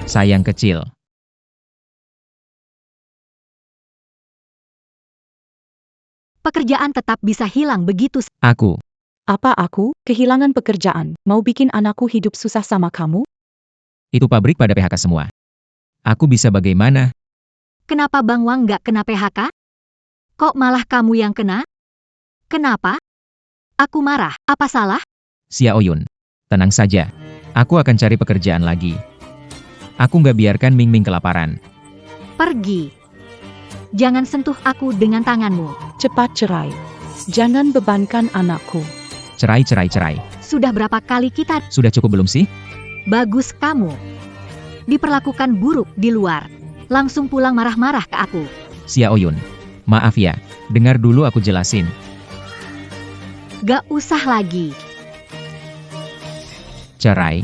Sayang kecil. Pekerjaan tetap bisa hilang begitu. Aku. Apa aku, kehilangan pekerjaan, mau bikin anakku hidup susah sama kamu? Itu pabrik pada PHK semua. Aku bisa bagaimana? Kenapa Bang Wang nggak kena PHK? Kok malah kamu yang kena? Kenapa? Aku marah, apa salah? Xiao Yun. Tenang saja. Aku akan cari pekerjaan lagi. Aku nggak biarkan Ming Ming kelaparan. Pergi. Jangan sentuh aku dengan tanganmu. Cepat cerai. Jangan bebankan anakku. Cerai, cerai, cerai. Sudah berapa kali kita? Sudah cukup belum sih? Bagus kamu. Diperlakukan buruk di luar. Langsung pulang marah-marah ke aku. Xiao Yun. Maaf ya. Dengar dulu aku jelasin. Gak usah lagi. Cerai.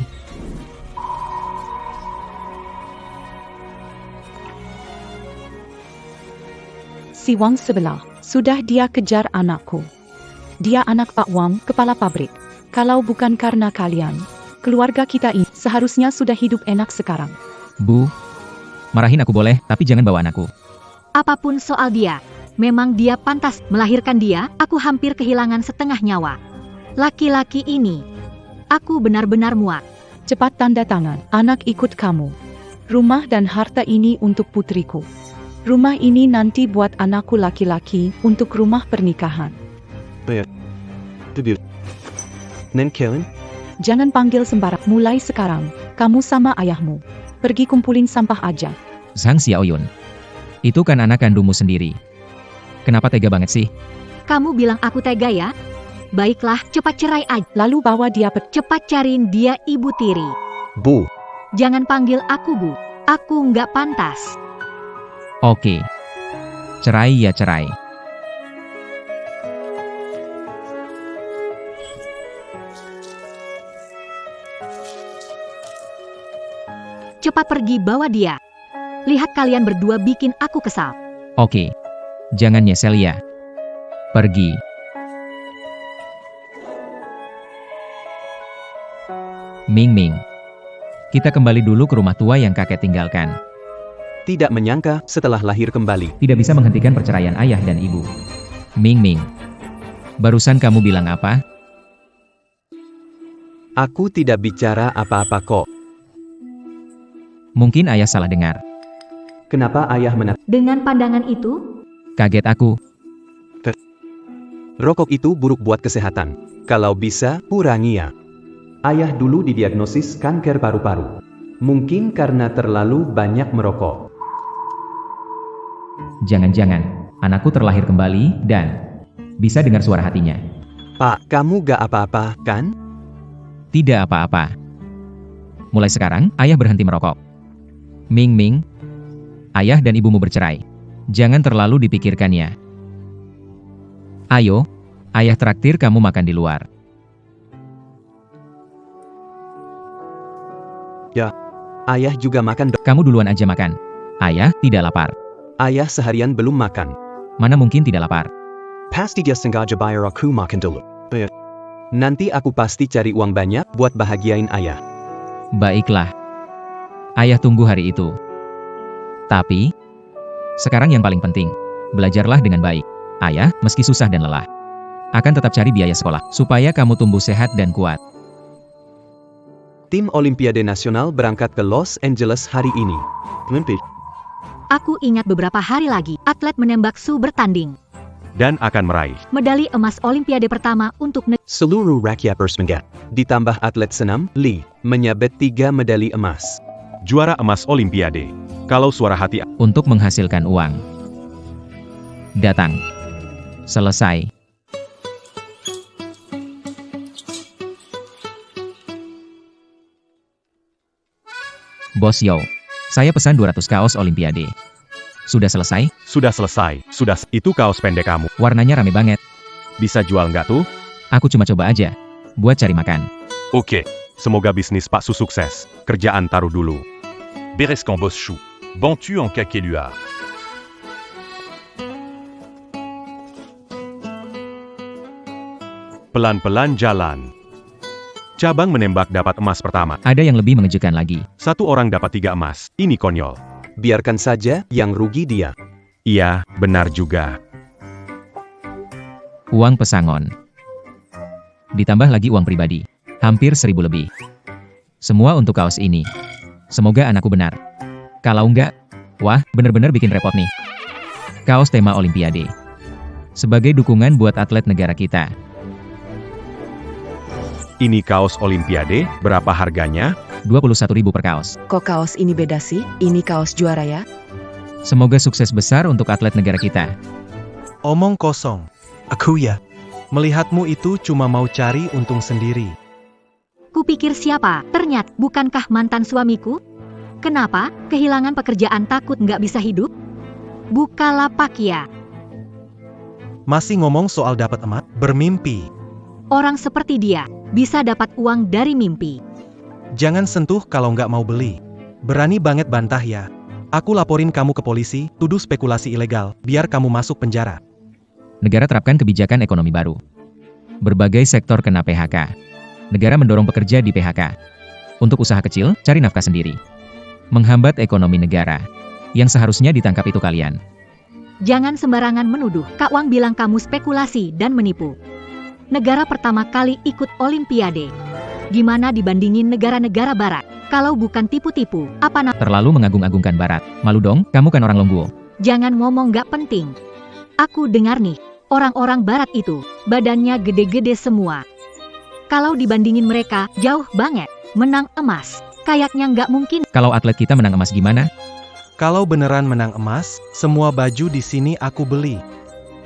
Si Wang sebelah, sudah dia kejar anakku. Dia anak Pak Wang, kepala pabrik. Kalau bukan karena kalian, keluarga kita ini seharusnya sudah hidup enak sekarang. Bu. Marahin aku boleh, tapi jangan bawa anakku. Apapun soal dia, memang dia pantas. Melahirkan dia, aku hampir kehilangan setengah nyawa. Laki-laki ini, aku benar-benar muak. Cepat tanda tangan, anak ikut kamu. Rumah dan harta ini untuk putriku. Rumah ini nanti buat anakku laki-laki untuk rumah pernikahan. Nen Kellen? Jangan panggil sembarang. Mulai sekarang, kamu sama ayahmu. Pergi kumpulin sampah aja. Zhang Xiao Yun. Itu kan anak kandungmu sendiri. Kenapa tega banget sih? Kamu bilang aku tega ya? Baiklah, cepat cerai aja. Lalu bawa dia Cepat cariin dia ibu tiri. Bu. Jangan panggil aku Bu. Aku nggak pantas. Oke. Cerai ya cerai. Cepat pergi bawa dia. Lihat kalian berdua bikin aku kesal. Oke. Jangan nyesel ya. Pergi. Ming Ming. Kita kembali dulu ke rumah tua yang kakek tinggalkan. Tidak menyangka, setelah lahir kembali. Tidak bisa menghentikan perceraian ayah dan ibu. Ming Ming. Barusan kamu bilang apa? Aku tidak bicara apa-apa kok. Mungkin ayah salah dengar. Kenapa ayah Dengan pandangan itu, Kaget aku. Rokok itu buruk buat kesehatan. Kalau bisa, kurangi ya. Ayah dulu didiagnosis kanker paru-paru. Mungkin karena terlalu banyak merokok. Jangan-jangan, anakku terlahir kembali, dan bisa dengar suara hatinya. Pak, kamu gak apa-apa, kan? Tidak apa-apa. Mulai sekarang, ayah berhenti merokok. Ming Ming, ayah dan ibumu bercerai. Jangan terlalu dipikirkannya. Ayo, ayah traktir kamu makan di luar. Ya, ayah juga makan. Kamu duluan aja makan. Ayah tidak lapar. Ayah seharian belum makan. Mana mungkin tidak lapar? Pasti dia sengaja bayar aku makan dulu. Nanti aku pasti cari uang banyak buat bahagiain ayah. Baiklah. Ayah tunggu hari itu. Tapi, sekarang yang paling penting, belajarlah dengan baik. Ayah, meski susah dan lelah, akan tetap cari biaya sekolah, supaya kamu tumbuh sehat dan kuat. Tim Olimpiade Nasional berangkat ke Los Angeles hari ini. aku ingat beberapa hari lagi, atlet menembak Su bertanding. Dan akan meraih Medali emas Olimpiade pertama untuk Seluruh rakyat bersemangat. Ditambah atlet senam, Lee, menyabet 3 medali emas. juara emas Olimpiade. Kalau suara hati Untuk menghasilkan uang. Datang. Selesai. Bos Yo, saya pesan 200 kaos Olimpiade. Sudah selesai? sudah selesai. Itu kaos pendek kamu. Warnanya rame banget. Bisa jual nggak tuh? Aku cuma coba aja. Buat cari makan. Oke. Semoga bisnis Pak Su sukses. Kerjaan taruh dulu. Bereskan Bos Chou. Bantu en kakeluar. Pelan-pelan jalan. Cabang menembak dapat emas pertama. Ada yang lebih mengejutkan lagi. Satu orang dapat 3 emas. Ini konyol. Biarkan saja, yang rugi dia. Iya, benar juga. Uang pesangon. Ditambah lagi uang pribadi. Hampir 1.000 lebih. Semua untuk kaos ini. Semoga anakku benar. Kalau enggak, wah, bener-bener bikin repot nih. Kaos tema Olimpiade. Sebagai dukungan buat atlet negara kita. Ini kaos Olimpiade, berapa harganya? 21.000 per kaos. Kok kaos ini beda sih? Ini kaos juara ya? Semoga sukses besar untuk atlet negara kita. Omong kosong. Aku ya. Melihatmu itu cuma mau cari untung sendiri. Kupikir siapa? Ternyata bukankah mantan suamiku? Kenapa? Kehilangan pekerjaan takut nggak bisa hidup? Bukalapak ya. Masih ngomong soal dapat emas? Bermimpi. Orang seperti dia bisa dapat uang dari mimpi. Jangan sentuh kalau nggak mau beli. Berani banget bantah ya. Aku laporin kamu ke polisi, tuduh spekulasi ilegal, biar kamu masuk penjara. Negara terapkan kebijakan ekonomi baru. Berbagai sektor kena PHK. Negara mendorong pekerja di PHK. Untuk usaha kecil, cari nafkah sendiri. Menghambat ekonomi negara. Yang seharusnya ditangkap itu kalian. Jangan sembarangan menuduh. Kak Wang bilang kamu spekulasi dan menipu. Negara pertama kali ikut Olimpiade. Gimana dibandingin negara-negara barat? Kalau bukan tipu-tipu, apa namanya? Terlalu mengagung-agungkan barat. Malu dong, kamu kan orang Longguo. Jangan ngomong gak penting. Aku dengar nih, orang-orang barat itu, badannya gede-gede semua. Kalau dibandingin mereka, jauh banget. Menang emas, kayaknya nggak mungkin. Kalau atlet kita menang emas gimana? Kalau beneran menang emas, semua baju di sini aku beli.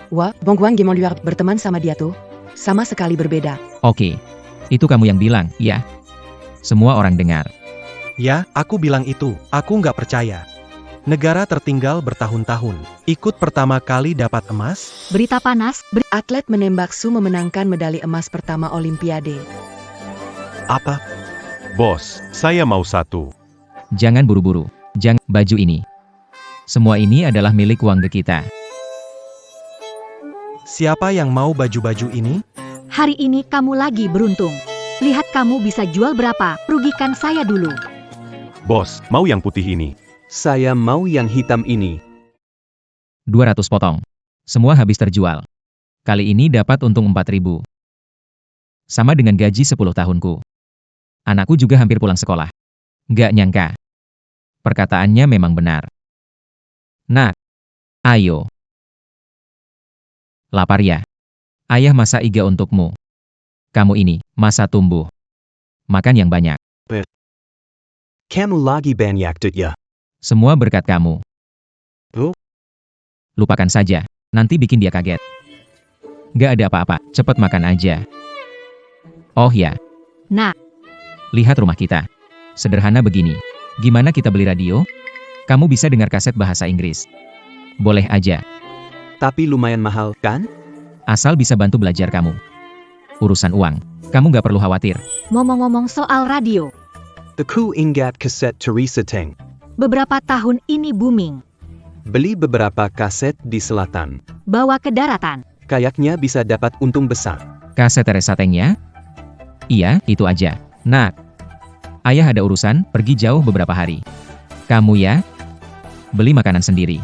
Wah, Bong Guang gimana luar berteman sama dia tuh? Sama sekali berbeda. Oke. Itu kamu yang bilang, ya. Semua orang dengar. Ya, aku bilang itu, aku nggak percaya. Negara tertinggal bertahun-tahun, ikut pertama kali dapat emas. Berita panas, Atlet menembak Su memenangkan medali emas pertama Olimpiade. Apa? Bos, saya mau 1. Jangan buru-buru. Jangan baju ini. Semua ini adalah milik Wangge kita. Siapa yang mau baju-baju ini? hari ini kamu lagi beruntung. Lihat kamu bisa jual berapa, rugikan saya dulu. Bos, mau yang putih ini. Saya mau yang hitam ini. 200 potong. Semua habis terjual. Kali ini dapat untung 4.000. Sama dengan gaji 10 tahunku. Anakku juga hampir pulang sekolah. Nggak nyangka. Perkataannya memang benar. Nak, ayo. Lapar ya? Ayah masak iga untukmu. Kamu ini, masa tumbuh. Makan yang banyak. Kamu lagi banyak duit ya? Semua berkat kamu. Oh? Lupakan saja, nanti bikin dia kaget. Nggak ada apa-apa, cepat makan aja. Oh ya, Nah, lihat rumah kita. Sederhana begini. Gimana kita beli radio? Kamu bisa dengar kaset bahasa Inggris. Boleh aja, Tapi lumayan mahal, kan? asal bisa bantu belajar kamu. Urusan uang, kamu nggak perlu khawatir. ngomong-ngomong soal radio, Aku ingat kaset Teresa Teng. beberapa tahun ini booming. Beli beberapa kaset di selatan. Bawa ke daratan. Kayaknya bisa dapat untung besar. Kaset Teresa Teng ya? Iya, itu aja. Nak, ayah ada urusan, pergi jauh beberapa hari. Kamu ya? Beli makanan sendiri.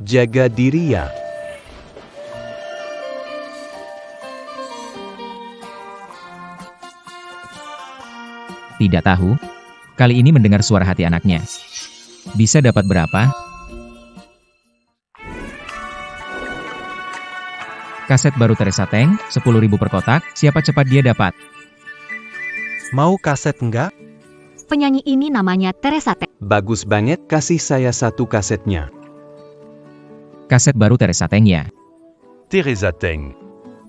Jaga diri ya. Tidak tahu. Kali ini mendengar suara hati anaknya. Bisa dapat berapa? Kaset baru Teresa Teng, 10.000 per kotak, siapa cepat dia dapat. Mau kaset enggak? Penyanyi ini namanya Teresa Teng. Bagus banget, kasih saya satu kasetnya. Kaset baru Teresa Teng ya? Teresa Teng.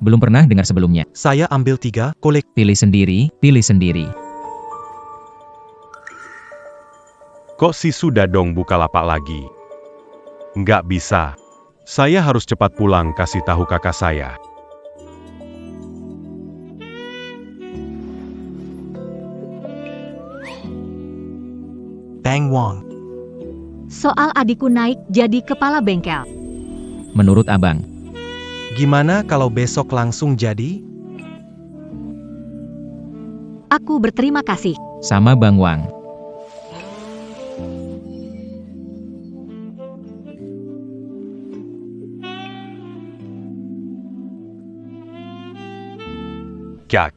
Belum pernah dengar sebelumnya. Saya ambil 3, kolek. Pilih sendiri, pilih sendiri. Kok si sudah dong Bukalapak lagi? Nggak bisa. Saya harus cepat pulang kasih tahu kakak saya. Bang Wong. Soal adikku naik jadi kepala bengkel. Menurut abang, Gimana kalau besok langsung jadi? Aku berterima kasih. Sama Bang Wang. Kak,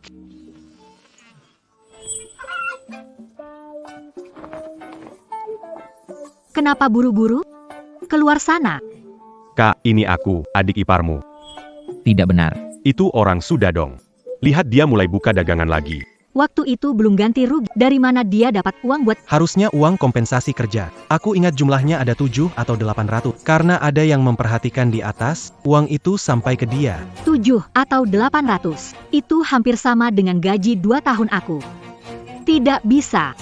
Kenapa buru-buru? Keluar sana. Kak, ini aku, adik iparmu. Tidak benar. Itu orang sudah dong. Lihat dia mulai buka dagangan lagi. Waktu itu belum ganti rugi. Dari mana dia dapat uang buat... Harusnya uang kompensasi kerja. Aku ingat jumlahnya ada 7 atau 800. Karena ada yang memperhatikan di atas, uang itu sampai ke dia. 7 atau 800. Itu hampir sama dengan gaji 2 tahun aku. Tidak bisa.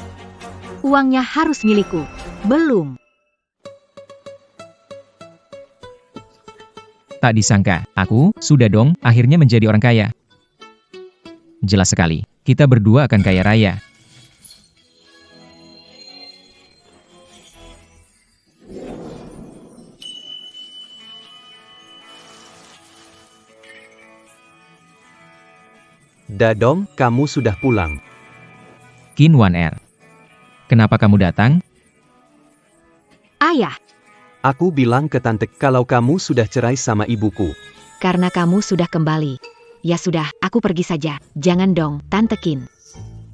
Uangnya harus milikku. Belum. Tak disangka, aku, sudah dong, akhirnya menjadi orang kaya. Jelas sekali, kita berdua akan kaya raya. Dadong, kamu sudah pulang. Qin Wan Er. Kenapa kamu datang? Ayah, Aku bilang ke tante kalau kamu sudah cerai sama ibuku. karena kamu sudah kembali. Ya sudah, aku pergi saja. Jangan dong, Tante Qin.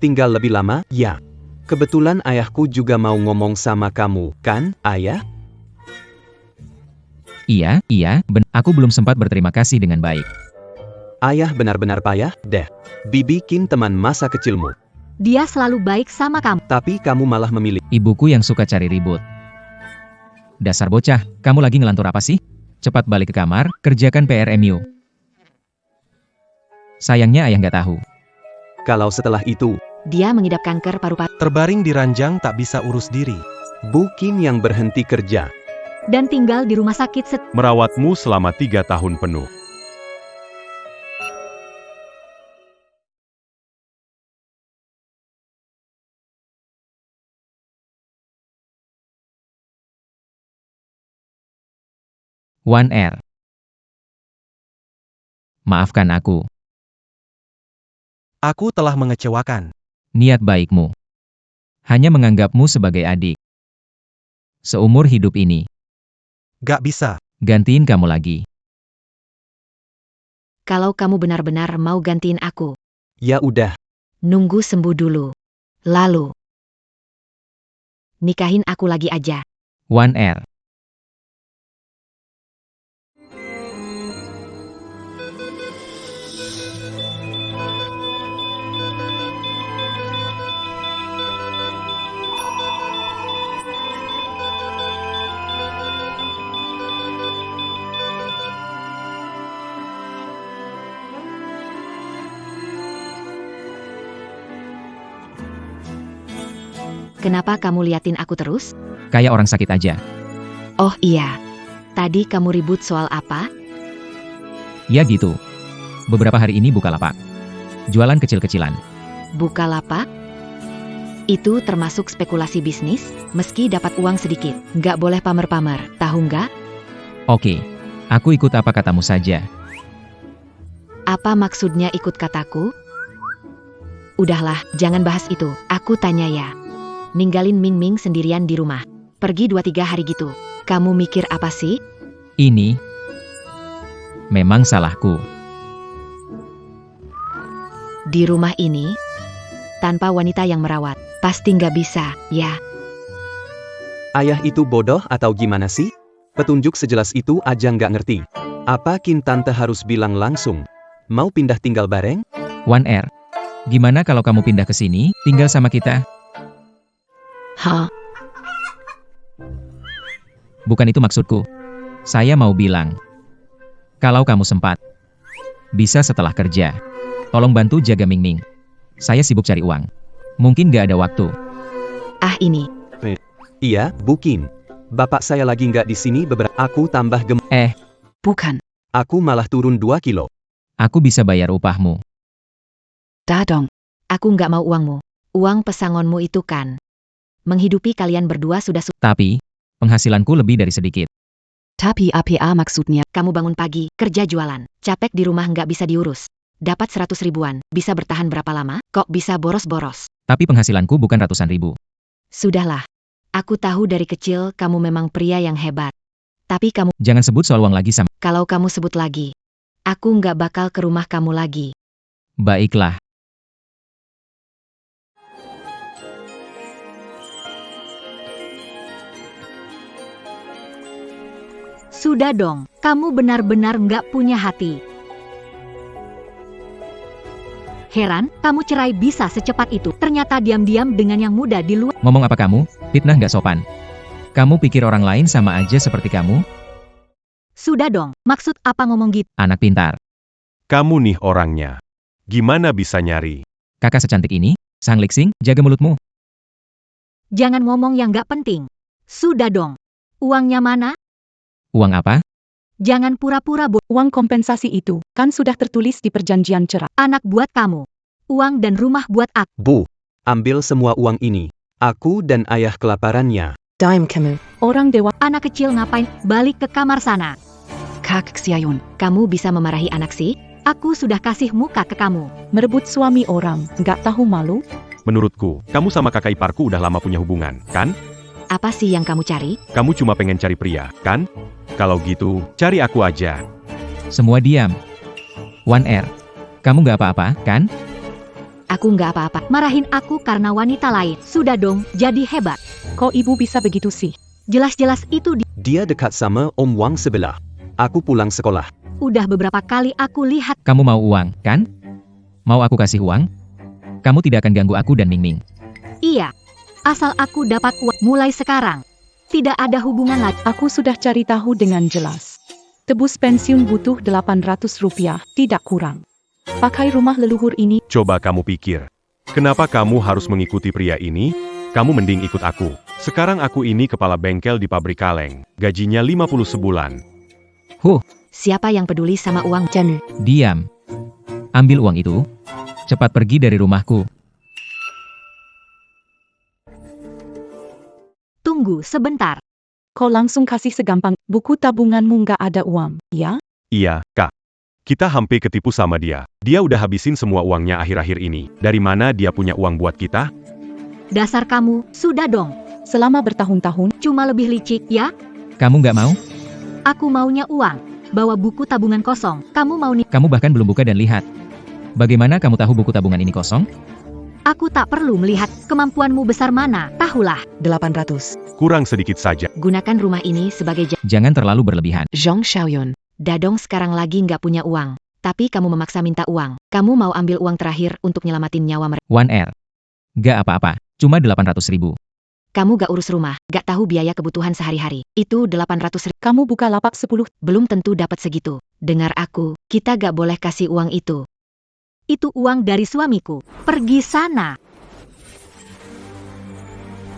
Tinggal lebih lama, ya. Kebetulan ayahku juga mau ngomong sama kamu, kan, ayah? Iya, aku belum sempat berterima kasih dengan baik. Ayah benar-benar payah, deh. Bibi Qin teman masa kecilmu. Dia selalu baik sama kamu. Tapi kamu malah memilih. Ibuku yang suka cari ribut. Dasar bocah, kamu lagi ngelantur apa sih? Cepat balik ke kamar, kerjakan PRMU. Sayangnya ayah nggak tahu. Kalau setelah itu, Dia mengidap kanker paru-paru Terbaring di ranjang tak bisa urus diri. Bu Qin yang berhenti kerja. dan tinggal di rumah sakit Merawatmu selama 3 tahun penuh. Wan Er. Maafkan aku, Aku telah mengecewakan. niat baikmu. Hanya menganggapmu sebagai adik. Seumur hidup ini, Gak bisa. gantiin kamu lagi. Kalau kamu benar-benar mau gantiin aku, Ya udah, nunggu sembuh dulu. Lalu, nikahin aku lagi aja. Wan Er. Kenapa kamu liatin aku terus? Kayak orang sakit aja. Oh iya. Tadi kamu ribut soal apa? Ya gitu. Beberapa hari ini buka lapak. Jualan kecil-kecilan. Bukalapak? Itu termasuk spekulasi bisnis? Meski dapat uang sedikit, nggak boleh pamer-pamer, tahu nggak? Oke. Aku ikut apa katamu saja. Apa maksudnya ikut kataku? Udahlah, jangan bahas itu. Aku tanya ya. Ninggalin Ming Ming sendirian di rumah. Pergi 2-3 hari gitu. Kamu mikir apa sih? Ini memang salahku. Di rumah ini, tanpa wanita yang merawat, pasti nggak bisa, ya. ayah itu bodoh atau gimana sih? Petunjuk sejelas itu aja nggak ngerti. Apa Qin tante harus bilang langsung? Mau pindah tinggal bareng? Wan Er. Gimana kalau kamu pindah ke sini, tinggal sama kita? Hah? Bukan itu maksudku. Saya mau bilang, kalau kamu sempat, bisa setelah kerja. Tolong bantu jaga Ming Ming. Saya sibuk cari uang. Mungkin gak ada waktu. Ah ini, Iya, Bu Qin. Bapak saya lagi nggak di sini beberapa. Aku tambah Bukan. Aku malah turun 2 kilo. Aku bisa bayar upahmu. Dadong. aku nggak mau uangmu. Uang pesangonmu itu kan. Menghidupi kalian berdua sudah Tapi, penghasilanku lebih dari sedikit. Tapi apa maksudnya? Kamu bangun pagi, kerja jualan. Capek di rumah nggak bisa diurus. Dapat 100 ribuan, bisa bertahan berapa lama? Kok bisa boros-boros? Tapi penghasilanku bukan ratusan ribu. Sudahlah. Aku tahu dari kecil kamu memang pria yang hebat. Tapi kamu, Jangan sebut soal uang lagi sama. kalau kamu sebut lagi, aku nggak bakal ke rumah kamu lagi. Baiklah. Sudah dong, kamu benar-benar nggak punya hati. Heran, kamu cerai bisa secepat itu. Ternyata diam-diam dengan yang muda di luar. Ngomong apa kamu? Fitnah nggak sopan. Kamu pikir orang lain sama aja seperti kamu? Sudah dong, maksud apa ngomong gitu? Anak pintar. Kamu nih orangnya. Gimana bisa nyari? Kakak secantik ini? Sang Lixing, jaga mulutmu. Jangan ngomong yang nggak penting. Sudah dong. Uangnya mana? Uang apa? Jangan pura-pura Uang kompensasi itu kan sudah tertulis di perjanjian cerai. anak buat kamu. Uang dan rumah buat aku. Bu, ambil semua uang ini. Aku dan ayah kelaparannya. Daim kamu. Orang dewa, Anak kecil ngapain? Balik ke kamar sana. Kak Xiayun, kamu bisa memarahi anak sih? Aku sudah kasih muka ke kamu. merebut suami orang, nggak tahu malu? Menurutku, kamu sama kakak iparku udah lama punya hubungan, kan? Apa sih yang kamu cari? Kamu cuma pengen cari pria, kan? Kalau gitu, cari aku aja. Semua diam. 1R. Kamu nggak apa-apa, kan? Aku nggak apa-apa. Marahin aku karena wanita lain. Sudah dong, jadi hebat. Kok ibu bisa begitu sih? Jelas-jelas itu Dia dekat sama Om Wang sebelah. Aku pulang sekolah. udah beberapa kali aku lihat. Kamu mau uang, kan? Mau aku kasih uang? Kamu tidak akan ganggu aku dan Mingming. Iya. Asal aku dapat uang mulai sekarang. Tidak ada hubungan lagi. Aku sudah cari tahu dengan jelas. Tebus pensiun butuh 800 rupiah, tidak kurang. Pakai rumah leluhur ini, Coba kamu pikir. Kenapa kamu harus mengikuti pria ini? Kamu mending ikut aku. Sekarang aku ini kepala bengkel di pabrik kaleng. Gajinya 50 sebulan. Siapa yang peduli sama uang? Janu. Diam. Ambil uang itu. Cepat pergi dari rumahku. Tunggu sebentar. Kau langsung kasih segampang, buku tabunganmu nggak ada uang, ya? Iya, Kak. Kita hampir ketipu sama dia. Dia udah habisin semua uangnya akhir-akhir ini. Dari mana dia punya uang buat kita? Dasar kamu, sudah dong. Selama bertahun-tahun, Cuma lebih licik, ya? Kamu nggak mau? Aku maunya uang. Bawa buku tabungan kosong. Kamu mau nih? Kamu bahkan belum buka dan lihat. Bagaimana kamu tahu buku tabungan ini kosong? Aku tak perlu melihat kemampuanmu besar mana. Tahulah. 800. Kurang sedikit saja. Gunakan rumah ini sebagai Jangan terlalu berlebihan. Zhong Xiaoyun. Dadong sekarang lagi nggak punya uang. Tapi kamu memaksa minta uang. Kamu mau ambil uang terakhir untuk nyelamatin nyawa mereka. 1R. Gak apa-apa. Cuma 800 ribu. Kamu gak urus rumah, gak tahu biaya kebutuhan sehari-hari. Itu 800 ribu. kamu buka lapak 10. Belum tentu dapat segitu. Dengar aku, kita gak boleh kasih uang itu. Itu uang dari suamiku. Pergi sana.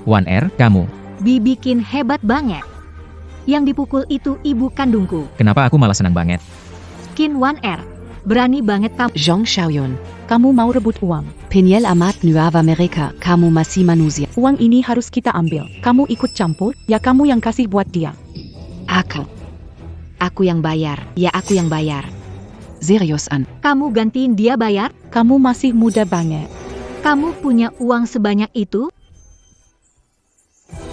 1R, kamu. Bikin hebat banget. Yang dipukul itu ibu kandungku. Kenapa aku malah senang banget? Kin 1R. Berani banget kamu. Zhong Xiaoyun. Kamu mau rebut uang. Peniel amat Nueva Amerika, kamu masih manusia. Uang ini harus kita ambil. Kamu ikut campur, ya kamu yang kasih buat dia. Aku yang bayar, ya aku yang bayar. Seriusan. Kamu gantiin dia bayar? Kamu masih muda banget. Kamu punya uang sebanyak itu?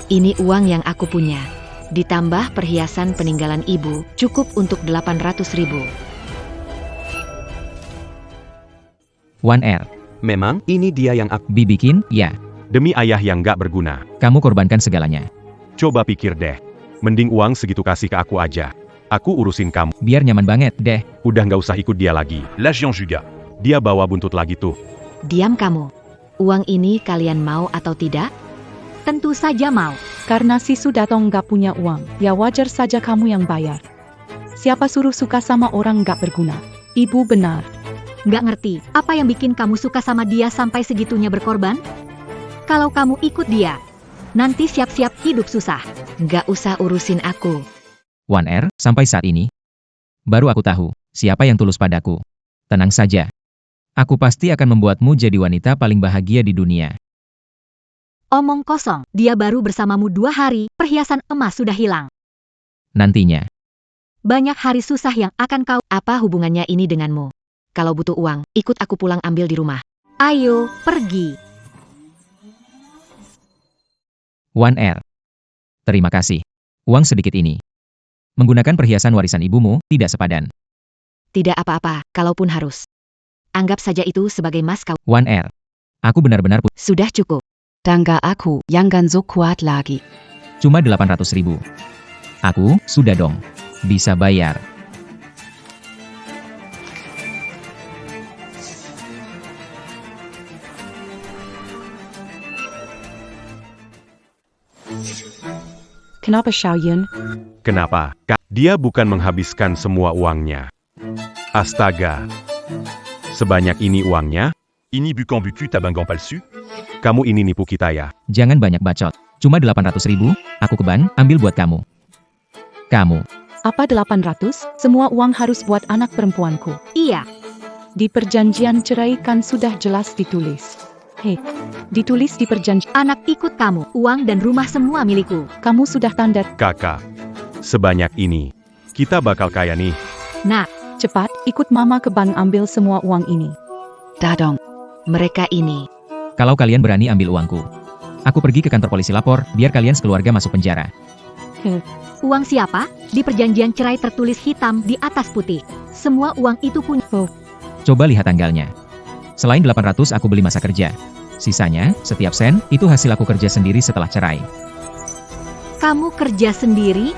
Ini uang yang aku punya. Ditambah perhiasan peninggalan ibu, cukup untuk 800 ribu. 1R. Memang ini dia yang aku... Bikin, ya. Demi ayah yang gak berguna. Kamu korbankan segalanya. Coba pikir deh. Mending uang segitu kasih ke aku aja. Aku urusin kamu. Biar nyaman banget, deh. Udah gak usah ikut dia lagi. L'agent juga. Dia bawa buntut lagi tuh. Diam kamu. Uang ini kalian mau atau tidak? Tentu saja mau. Karena si Sudatong nggak punya uang, ya wajar saja kamu yang bayar. Siapa suruh suka sama orang nggak berguna? Ibu benar. Nggak ngerti, apa yang bikin kamu suka sama dia sampai segitunya berkorban? Kalau kamu ikut dia, nanti siap-siap hidup susah. Nggak usah urusin aku. 1R, sampai saat ini. Baru aku tahu, siapa yang tulus padaku. Tenang saja. Aku pasti akan membuatmu jadi wanita paling bahagia di dunia. Omong kosong, dia baru bersamamu 2 hari, perhiasan emas sudah hilang. Nantinya. Banyak hari susah yang akan kau... Apa hubungannya ini denganmu? Kalau butuh uang, ikut aku pulang ambil di rumah. Ayo, pergi. Wan Er. Terima kasih. Uang sedikit ini. Menggunakan perhiasan warisan ibumu, tidak sepadan. Tidak apa-apa, kalaupun harus. Anggap saja itu sebagai mas kawin. Wan Er. Aku benar-benar Sudah cukup. Danke aku, jangan so kuat lagi. cuma 800.000. Aku, sudah dong. Bisa bayar. Kenapa Xiaoyan? Kenapa? Dia bukan menghabiskan semua uangnya. Astaga. Sebanyak ini uangnya? Ini bukan buku tabungan palsu? Kamu ini nipu kita ya? Jangan banyak bacot. Cuma 800.000, aku keban, ambil buat kamu. Kamu. Apa 800? Semua uang harus buat anak perempuanku. Iya, Di perjanjian cerai kan sudah jelas ditulis. Hei, ditulis di perjanjian. anak ikut kamu. Uang dan rumah semua milikku. Kamu sudah tanda. Kakak. Sebanyak ini. Kita bakal kaya nih. Nah, Cepat, ikut mama ke bank ambil semua uang ini. Dadong. Mereka ini. Kalau kalian berani ambil uangku. Aku pergi ke kantor polisi lapor, biar kalian sekeluarga masuk penjara. uang siapa? Di perjanjian cerai tertulis hitam di atas putih. Semua uang itu punya. Coba lihat tanggalnya. Selain 800 aku beli masa kerja. Sisanya, setiap sen, itu hasil aku kerja sendiri setelah cerai. Kamu kerja sendiri?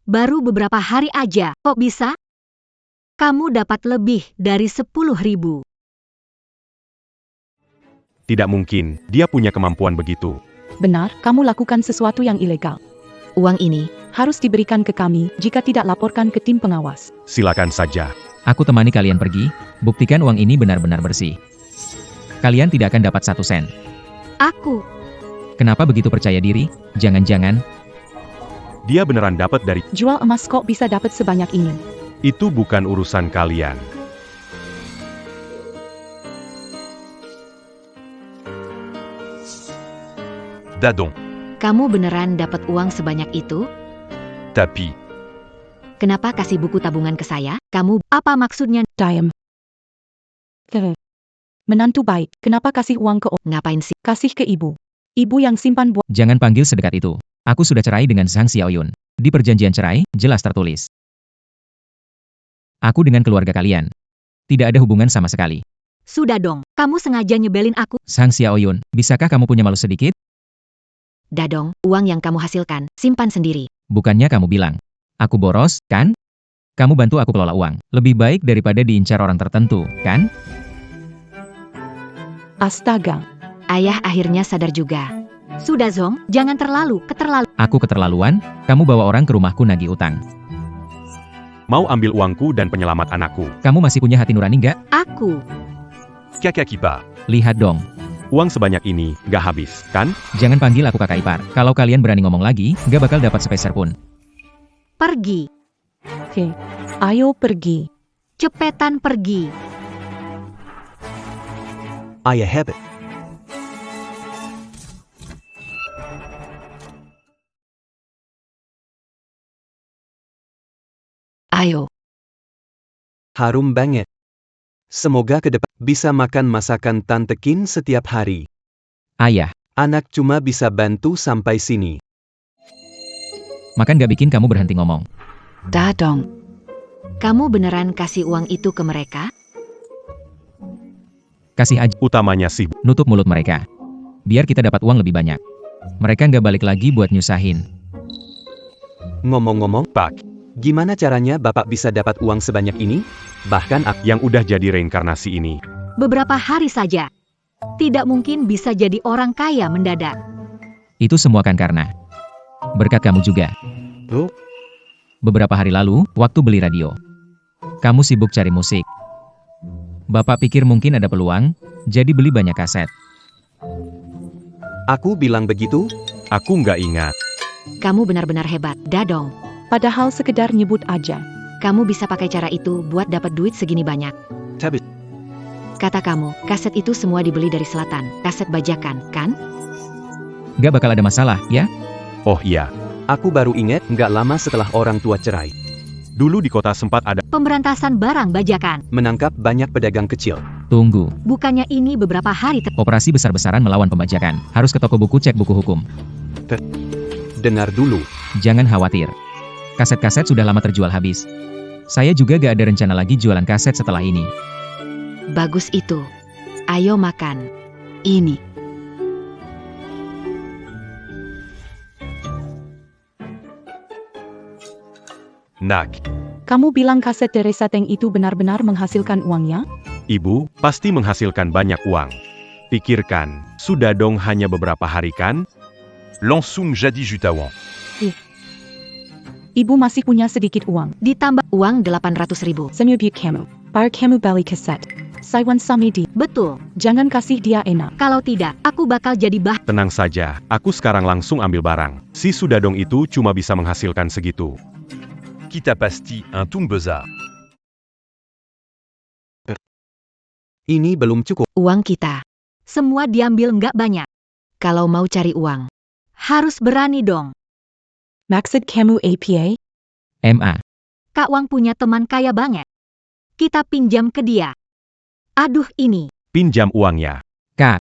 Baru beberapa hari aja, kok bisa? Kamu dapat lebih dari 10.000. Tidak mungkin, dia punya kemampuan begitu. Benar, kamu lakukan sesuatu yang ilegal. Uang ini. Harus diberikan ke kami, jika tidak laporkan ke tim pengawas. Silakan saja. Aku temani kalian pergi, buktikan uang ini benar-benar bersih. Kalian tidak akan dapat 1 sen. Aku. Kenapa begitu percaya diri? Jangan-jangan, Dia beneran dapat dari... Jual emas kok bisa dapat sebanyak ini. Itu bukan urusan kalian. Dadong. Kamu beneran dapat uang sebanyak itu? Tapi. Kenapa kasih buku tabungan ke saya? Kamu. Apa maksudnya? Diam. Menantu baik, kenapa kasih uang ke Ngapain sih? kasih ke ibu? Ibu yang simpan buat. jangan panggil sedekat itu. Aku sudah cerai dengan Sang Xiaoyun. Di perjanjian cerai, jelas tertulis. Aku dengan keluarga kalian. Tidak ada hubungan sama sekali. Sudah dong, kamu sengaja nyebelin aku. Sang Xiaoyun, bisakah kamu punya malu sedikit? Dadong, uang yang kamu hasilkan, simpan sendiri. Bukannya kamu bilang, aku boros, kan? Kamu bantu aku kelola uang. Lebih baik daripada diincar orang tertentu, kan? Astaga. Ayah akhirnya sadar juga. Sudah Zong, jangan terlalu keterlaluan. Aku keterlaluan, kamu bawa orang ke rumahku nagih utang. Mau ambil uangku dan penyelamat anakku. Kamu masih punya hati nurani nggak? Aku. Kakak kipa. Lihat dong. Uang sebanyak ini, nggak habis, kan? Jangan panggil aku kakak ipar. Kalau kalian berani ngomong lagi, nggak bakal dapat sepeser pun. Pergi. Hei, ayo pergi. Cepetan pergi. I have it. Ayo. Harum banget. Semoga ke depan bisa makan masakan Tante Kin setiap hari. Ayah, Anak cuma bisa bantu sampai sini. makan nggak bikin kamu berhenti ngomong. Dadong. Kamu beneran kasih uang itu ke mereka? Kasih aja, Utamanya sih. nutup mulut mereka. Biar kita dapat uang lebih banyak. Mereka nggak balik lagi buat nyusahin. Ngomong-ngomong, Pak. gimana caranya Bapak bisa dapat uang sebanyak ini? Bahkan Yang udah jadi reinkarnasi ini. Beberapa hari saja. Tidak mungkin bisa jadi orang kaya mendadak. Itu semua kan karena berkat kamu juga. Oh? Beberapa hari lalu, waktu beli radio. Kamu sibuk cari musik. Bapak pikir mungkin ada peluang, jadi beli banyak kaset. Aku bilang begitu? Aku nggak ingat. Kamu benar-benar hebat, Dadong. Padahal sekedar nyebut aja. Kamu bisa pakai cara itu buat dapat duit segini banyak. Tapi Kata kamu, kaset itu semua dibeli dari selatan, kaset bajakan, kan? Nggak bakal ada masalah, ya? Oh iya. Aku baru ingat nggak lama setelah orang tua cerai. Dulu di kota sempat ada Pemberantasan barang bajakan. Menangkap banyak pedagang kecil. Tunggu, Bukannya ini beberapa hari operasi besar-besaran melawan pembajakan. Harus ke toko buku cek buku hukum. Dengar dulu. Jangan khawatir. Kaset-kaset sudah lama terjual habis. Saya juga gak ada rencana lagi jualan kaset setelah ini. Bagus itu. Ayo makan. Ini. Nak. Kamu bilang kaset Teresa Teng itu benar-benar menghasilkan uangnya? ibu, pasti menghasilkan banyak uang. Pikirkan, sudah dong hanya beberapa hari kan? Langsung jadi jutawan. Ibu masih punya sedikit uang. ditambah. Uang 800.000. Saya biar kamu. Bar kamu beli kaset. Saiwan sami di. Betul. Jangan kasih dia enak. Kalau tidak, aku bakal jadi Tenang saja, aku sekarang langsung ambil barang. Si Sudadong itu cuma bisa menghasilkan segitu. Kita pasti un tung besar. Ini belum cukup. Uang kita. Semua diambil nggak banyak. Kalau mau cari uang. Harus berani dong. Maksud kamu APA? MA. Kak Wang punya teman kaya banget. Kita pinjam ke dia. Aduh ini. Pinjam uangnya. Kak,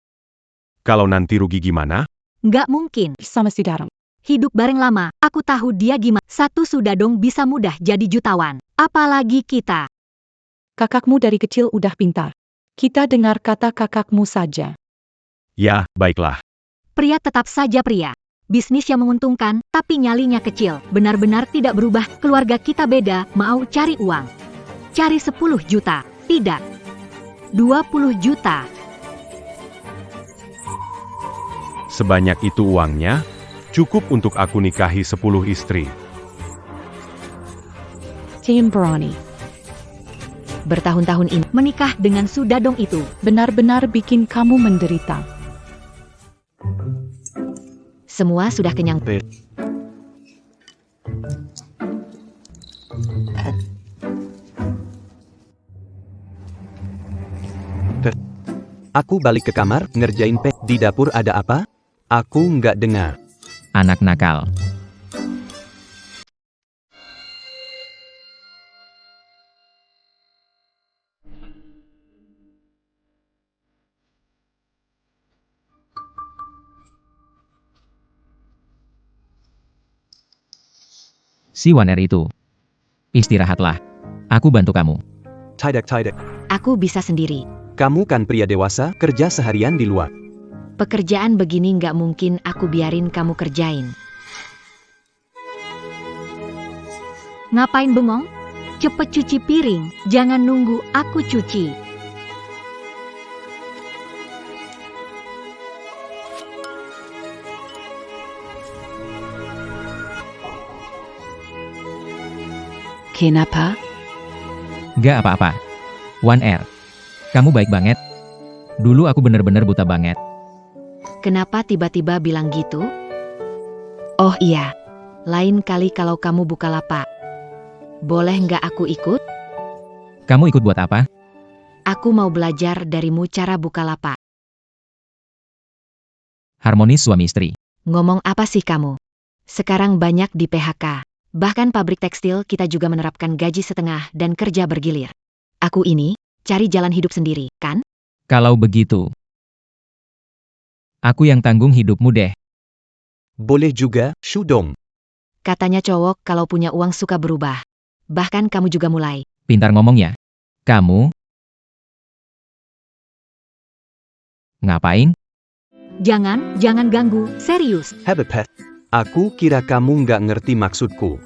Kalau nanti rugi gimana? Nggak mungkin. Sama Sudarang. Hidup bareng lama. Aku tahu dia gimana. Satu sudah dong bisa mudah jadi jutawan. Apalagi kita. Kakakmu dari kecil udah pintar. Kita dengar kata kakakmu saja. Ya, baiklah. Pria tetap saja pria. Bisnis yang menguntungkan, tapi nyalinya kecil. Benar-benar tidak berubah. Keluarga kita beda, mau cari uang. Cari 10 juta. Tidak. 20 juta. Sebanyak itu uangnya, cukup untuk aku nikahi 10 istri. Tim berani. Bertahun-tahun ini. Menikah dengan Sudadong itu. Benar-benar bikin kamu menderita. Semua sudah kenyang. Aku balik ke kamar, ngerjain di dapur ada apa? Aku nggak dengar. anak nakal. Si Waner itu. Istirahatlah. Aku bantu kamu. Tidak. Aku bisa sendiri. Kamu kan pria dewasa, kerja seharian di luar. Pekerjaan begini nggak mungkin aku biarin kamu kerjain. Ngapain bengong? Cepet cuci piring, jangan nunggu aku cuci. Kenapa? Gak apa-apa. One R. Kamu baik banget. Dulu aku bener-bener buta banget. Kenapa tiba-tiba bilang gitu? Oh iya. Lain kali kalau kamu buka lapak. Boleh nggak aku ikut? Kamu ikut buat apa? Aku mau belajar darimu cara buka lapak. Harmonis suami istri. Ngomong apa sih kamu? Sekarang banyak di PHK. Bahkan pabrik tekstil kita juga menerapkan gaji setengah dan kerja bergilir. Aku ini, cari jalan hidup sendiri, kan? Kalau begitu, aku yang tanggung hidupmu deh. Boleh juga, Shudong. Katanya cowok kalau punya uang suka berubah. Bahkan kamu juga mulai. Pintar ngomong ya. Kamu? Ngapain? Jangan ganggu, serius. Have a pet. Aku kira kamu nggak ngerti maksudku.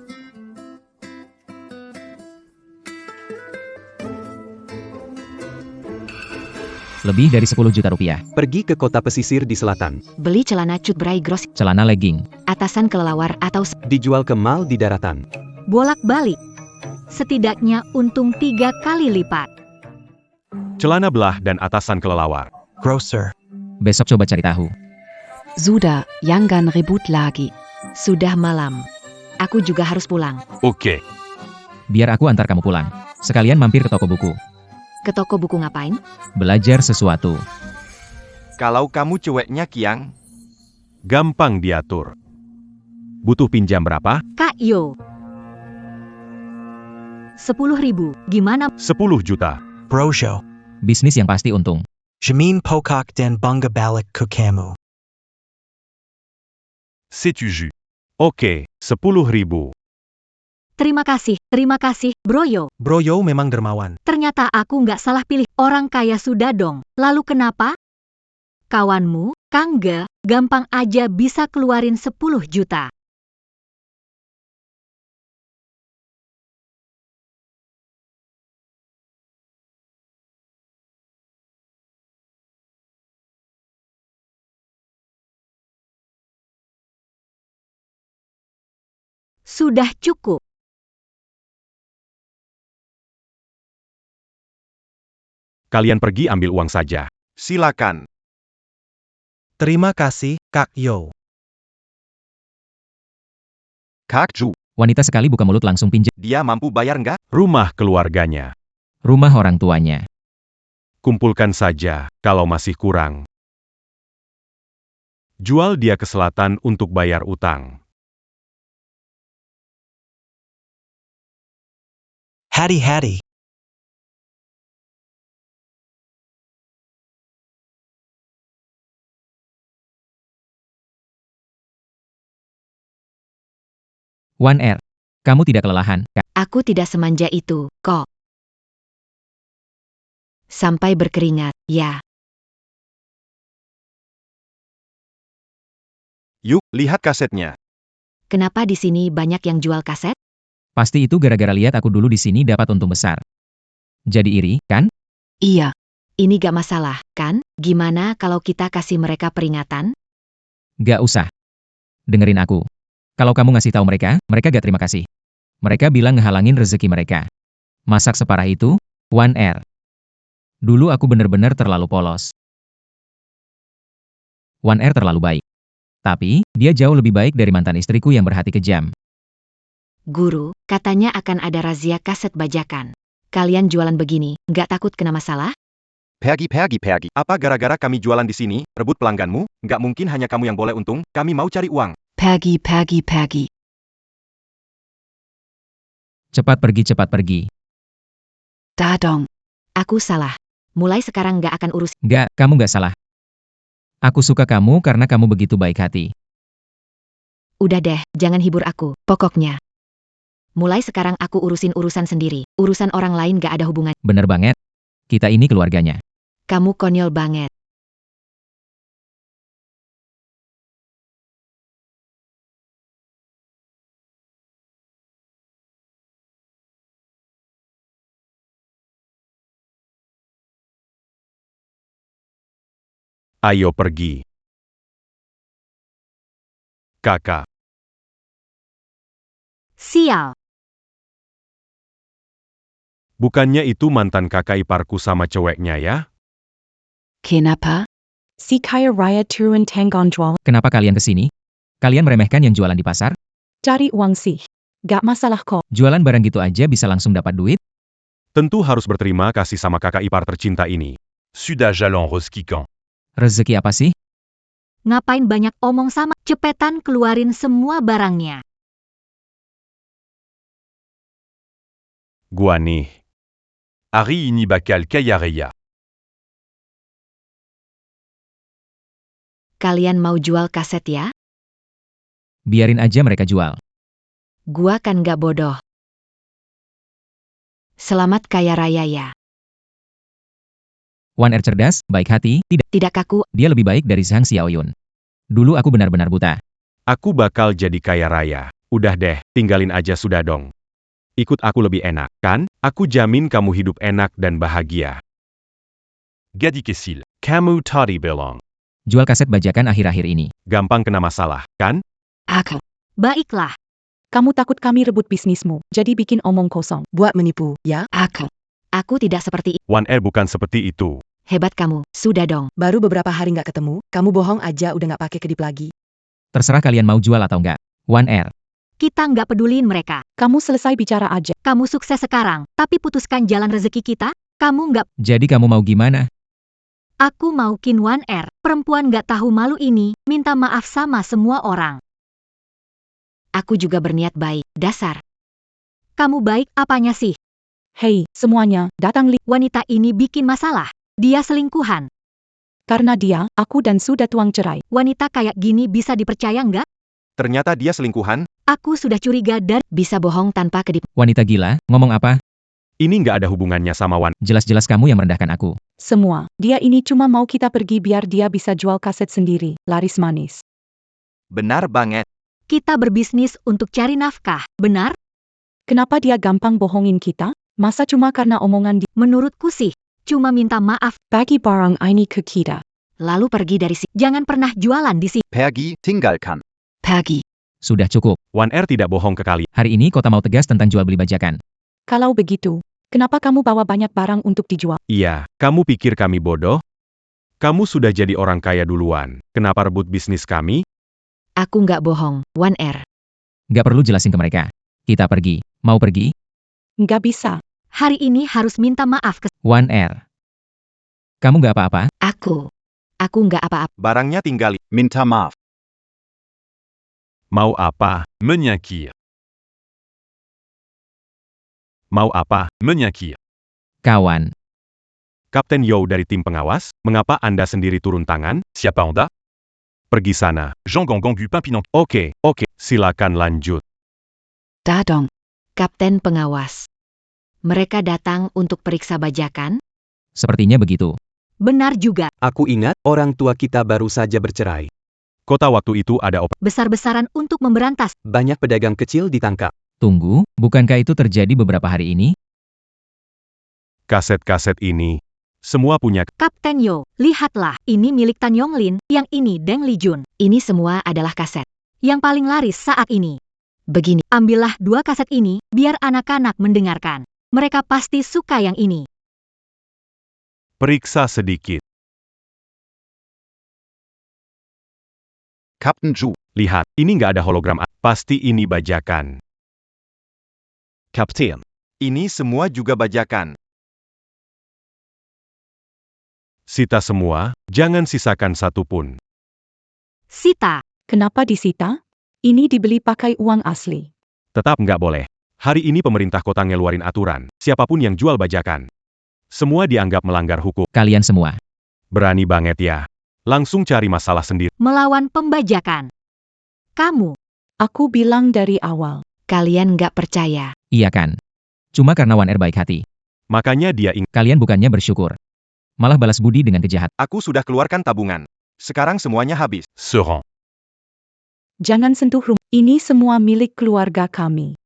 Lebih dari 10 juta rupiah. Pergi ke kota pesisir di selatan. Beli celana cut bray gross, Celana legging. atasan kelelawar atau Dijual ke mall di daratan. Bolak-balik. Setidaknya untung 3 kali lipat. Celana belah dan atasan kelelawar. Grocer. Besok coba cari tahu. Sudah, jangan ribut lagi. sudah malam. Aku juga harus pulang. Ok. Biar aku antar kamu pulang. Sekalian mampir ke toko buku. Ke toko buku ngapain? Belajar sesuatu. Kalau kamu cueknya Kiang, Gampang diatur. Butuh pinjam berapa? Kak Yo. 10.000, gimana? 10 juta. Brojo. Bisnis yang pasti untung. Jamin Pokak dan Bunga Balik Kukamu. C'est-tu jus? Oke, 10.000. Terima kasih, Broyo. Brojo memang dermawan. Ternyata aku nggak salah pilih, orang kaya sudah dong. Lalu kenapa? Kawanmu, Kangga, gampang aja bisa keluarin 10 juta. Sudah cukup. Kalian pergi ambil uang saja. Silakan. Terima kasih, Kak Yo. Kak Ju, Wanita sekali buka mulut langsung pinjam. dia mampu bayar nggak? Rumah keluarganya. Rumah orang tuanya. Kumpulkan saja, kalau masih kurang. Jual dia ke selatan untuk bayar utang. Hati-hati. Wan Er, kamu tidak kelelahan, kan? Aku tidak semanja itu, kok. Sampai berkeringat, ya. Yuk, lihat kasetnya. Kenapa di sini banyak yang jual kaset? Pasti itu gara-gara lihat aku dulu di sini dapat untung besar. Jadi iri, kan? Iya. Ini gak masalah, kan? Gimana kalau kita kasih mereka peringatan? Gak usah. Dengerin aku. Kalau kamu ngasih tahu mereka gak terima kasih. Mereka bilang ngehalangin rezeki mereka. Masak separah itu, Wan Er. Dulu aku bener-bener terlalu polos. Wan Er terlalu baik. Tapi, dia jauh lebih baik dari mantan istriku yang berhati kejam. Guru, katanya akan ada razia kaset bajakan. Kalian jualan begini, nggak takut kena masalah? Pergi. Apa gara-gara kami jualan di sini, rebut pelangganmu? Nggak mungkin hanya kamu yang boleh untung, kami mau cari uang. Pergi. Cepat pergi. Dadong. Aku salah. Mulai sekarang nggak akan urus. Gak, kamu gak salah. Aku suka kamu karena kamu begitu baik hati. Udah deh, jangan hibur aku. Pokoknya. Mulai sekarang aku urusin urusan sendiri. Urusan orang lain gak ada hubungan. Bener banget. Kita ini keluarganya. Kamu konyol banget. Ayo pergi. Kakak. Sial. Bukannya itu mantan kakak iparku sama ceweknya ya? Kenapa? Si kaya raya turun tanggon jual. Kenapa kalian kesini? Kalian meremehkan yang jualan di pasar? Cari uang sih. Gak masalah kok. Jualan barang gitu aja bisa langsung dapat duit? Tentu harus berterima kasih sama kakak ipar tercinta ini. Sudah jalan Roskikan. Rezeki apa sih? Ngapain banyak omong sama? Cepetan keluarin semua barangnya. Gua nih. Ari ini bakal kaya raya. Kalian mau jual kaset ya? Biarin aja mereka jual. Gua kan gak bodoh. Selamat kaya raya ya. Wan Er cerdas, baik hati, Tidak kaku. dia lebih baik dari Zhang Xiaoyun. Dulu aku benar-benar buta. Aku bakal jadi kaya raya. Udah deh, tinggalin aja sudah dong. Ikut aku lebih enak, kan? Aku jamin kamu hidup enak dan bahagia. Gadi Kesil. Kamu tadi bilang, Jual kaset bajakan akhir-akhir ini. gampang kena masalah, kan? Aku. Baiklah. Kamu takut kami rebut bisnismu, jadi bikin omong kosong. Buat menipu, ya? Aku tidak seperti itu. Wan Er bukan seperti itu. Hebat kamu. Sudah dong. Baru beberapa hari nggak ketemu, kamu bohong aja udah nggak pakai kedip lagi. Terserah kalian mau jual atau enggak. Wan Er. Kita nggak peduliin mereka. Kamu selesai bicara aja. Kamu sukses sekarang, tapi putuskan jalan rezeki kita. Kamu nggak. Jadi kamu mau gimana? Aku mau Qin Wan Er, perempuan nggak tahu malu ini, minta maaf sama semua orang. Aku juga berniat baik, dasar. Kamu baik apanya sih? Hei, semuanya, datang Wanita ini bikin masalah. Dia selingkuhan. karena dia, aku dan sudah tuang cerai. Wanita kayak gini bisa dipercaya nggak? Ternyata dia selingkuhan? Aku sudah curiga dan Bisa bohong tanpa kedip. Wanita gila, ngomong apa? Ini nggak ada hubungannya sama Wan. Jelas-jelas kamu yang merendahkan aku. Semua, dia ini cuma mau kita pergi biar dia bisa jual kaset sendiri, laris manis. Benar banget. kita berbisnis untuk cari nafkah, benar? Kenapa dia gampang bohongin kita? Masa cuma karena omongan dia? Menurutku sih, cuma minta maaf, Bagi barang ini ke kita. Lalu pergi dari sini. jangan pernah jualan di sini. Pergi, tinggalkan. Pergi. Sudah cukup. Wan R tidak bohong ke kalian. Hari ini kota mau tegas tentang jual beli bajakan. Kalau begitu, kenapa kamu bawa banyak barang untuk dijual? Iya, kamu pikir kami bodoh? Kamu sudah jadi orang kaya duluan. Kenapa rebut bisnis kami? Aku nggak bohong, Wan R. Nggak perlu jelasin ke mereka. Kita pergi. Mau pergi? Nggak bisa. Hari ini harus minta maaf ke Wan R. Kamu nggak apa-apa? Aku nggak apa-apa. Barangnya tinggali. Minta maaf. Mau apa? Menyakir. Mau apa? Menyakir. Kawan. Kapten Yo dari tim pengawas, mengapa Anda sendiri turun tangan? Siapa Anda? Pergi sana. Jean Gangan du Pimpinant. Oke, silakan lanjut. Dadong. Kapten pengawas. Mereka datang untuk periksa bajakan? Sepertinya begitu. benar juga, Aku ingat, orang tua kita baru saja bercerai. Kota waktu itu ada besar-besaran untuk memberantas. Banyak pedagang kecil ditangkap. Tunggu, bukankah itu terjadi beberapa hari ini? kaset-kaset ini. Semua punya. Kapten Yo, lihatlah, ini milik Tan Yonglin, yang ini Deng Lijun. Ini semua adalah kaset. Yang paling laris saat ini. Begini, Ambillah 2 kaset ini, biar anak-anak mendengarkan. Mereka pasti suka yang ini. Periksa sedikit. Kapten Zhu. Lihat, ini nggak ada hologram. Pasti ini bajakan. Kapten. Ini semua juga bajakan. Sita semua, jangan sisakan satu pun. Sita, Kenapa disita? Ini dibeli pakai uang asli. Tetap nggak boleh. Hari ini pemerintah kota ngeluarin aturan. Siapapun yang jual bajakan. Semua dianggap melanggar hukum. Kalian semua. Berani banget ya. Langsung cari masalah sendiri. melawan pembajakan. Kamu, Aku bilang dari awal. kalian nggak percaya. Iya kan? Cuma karena Wan R baik hati. Makanya dia Kalian bukannya bersyukur. Malah balas budi dengan kejahatan. Aku sudah keluarkan tabungan. Sekarang semuanya habis. Se rend. Jangan sentuh rumah. Ini semua milik keluarga kami.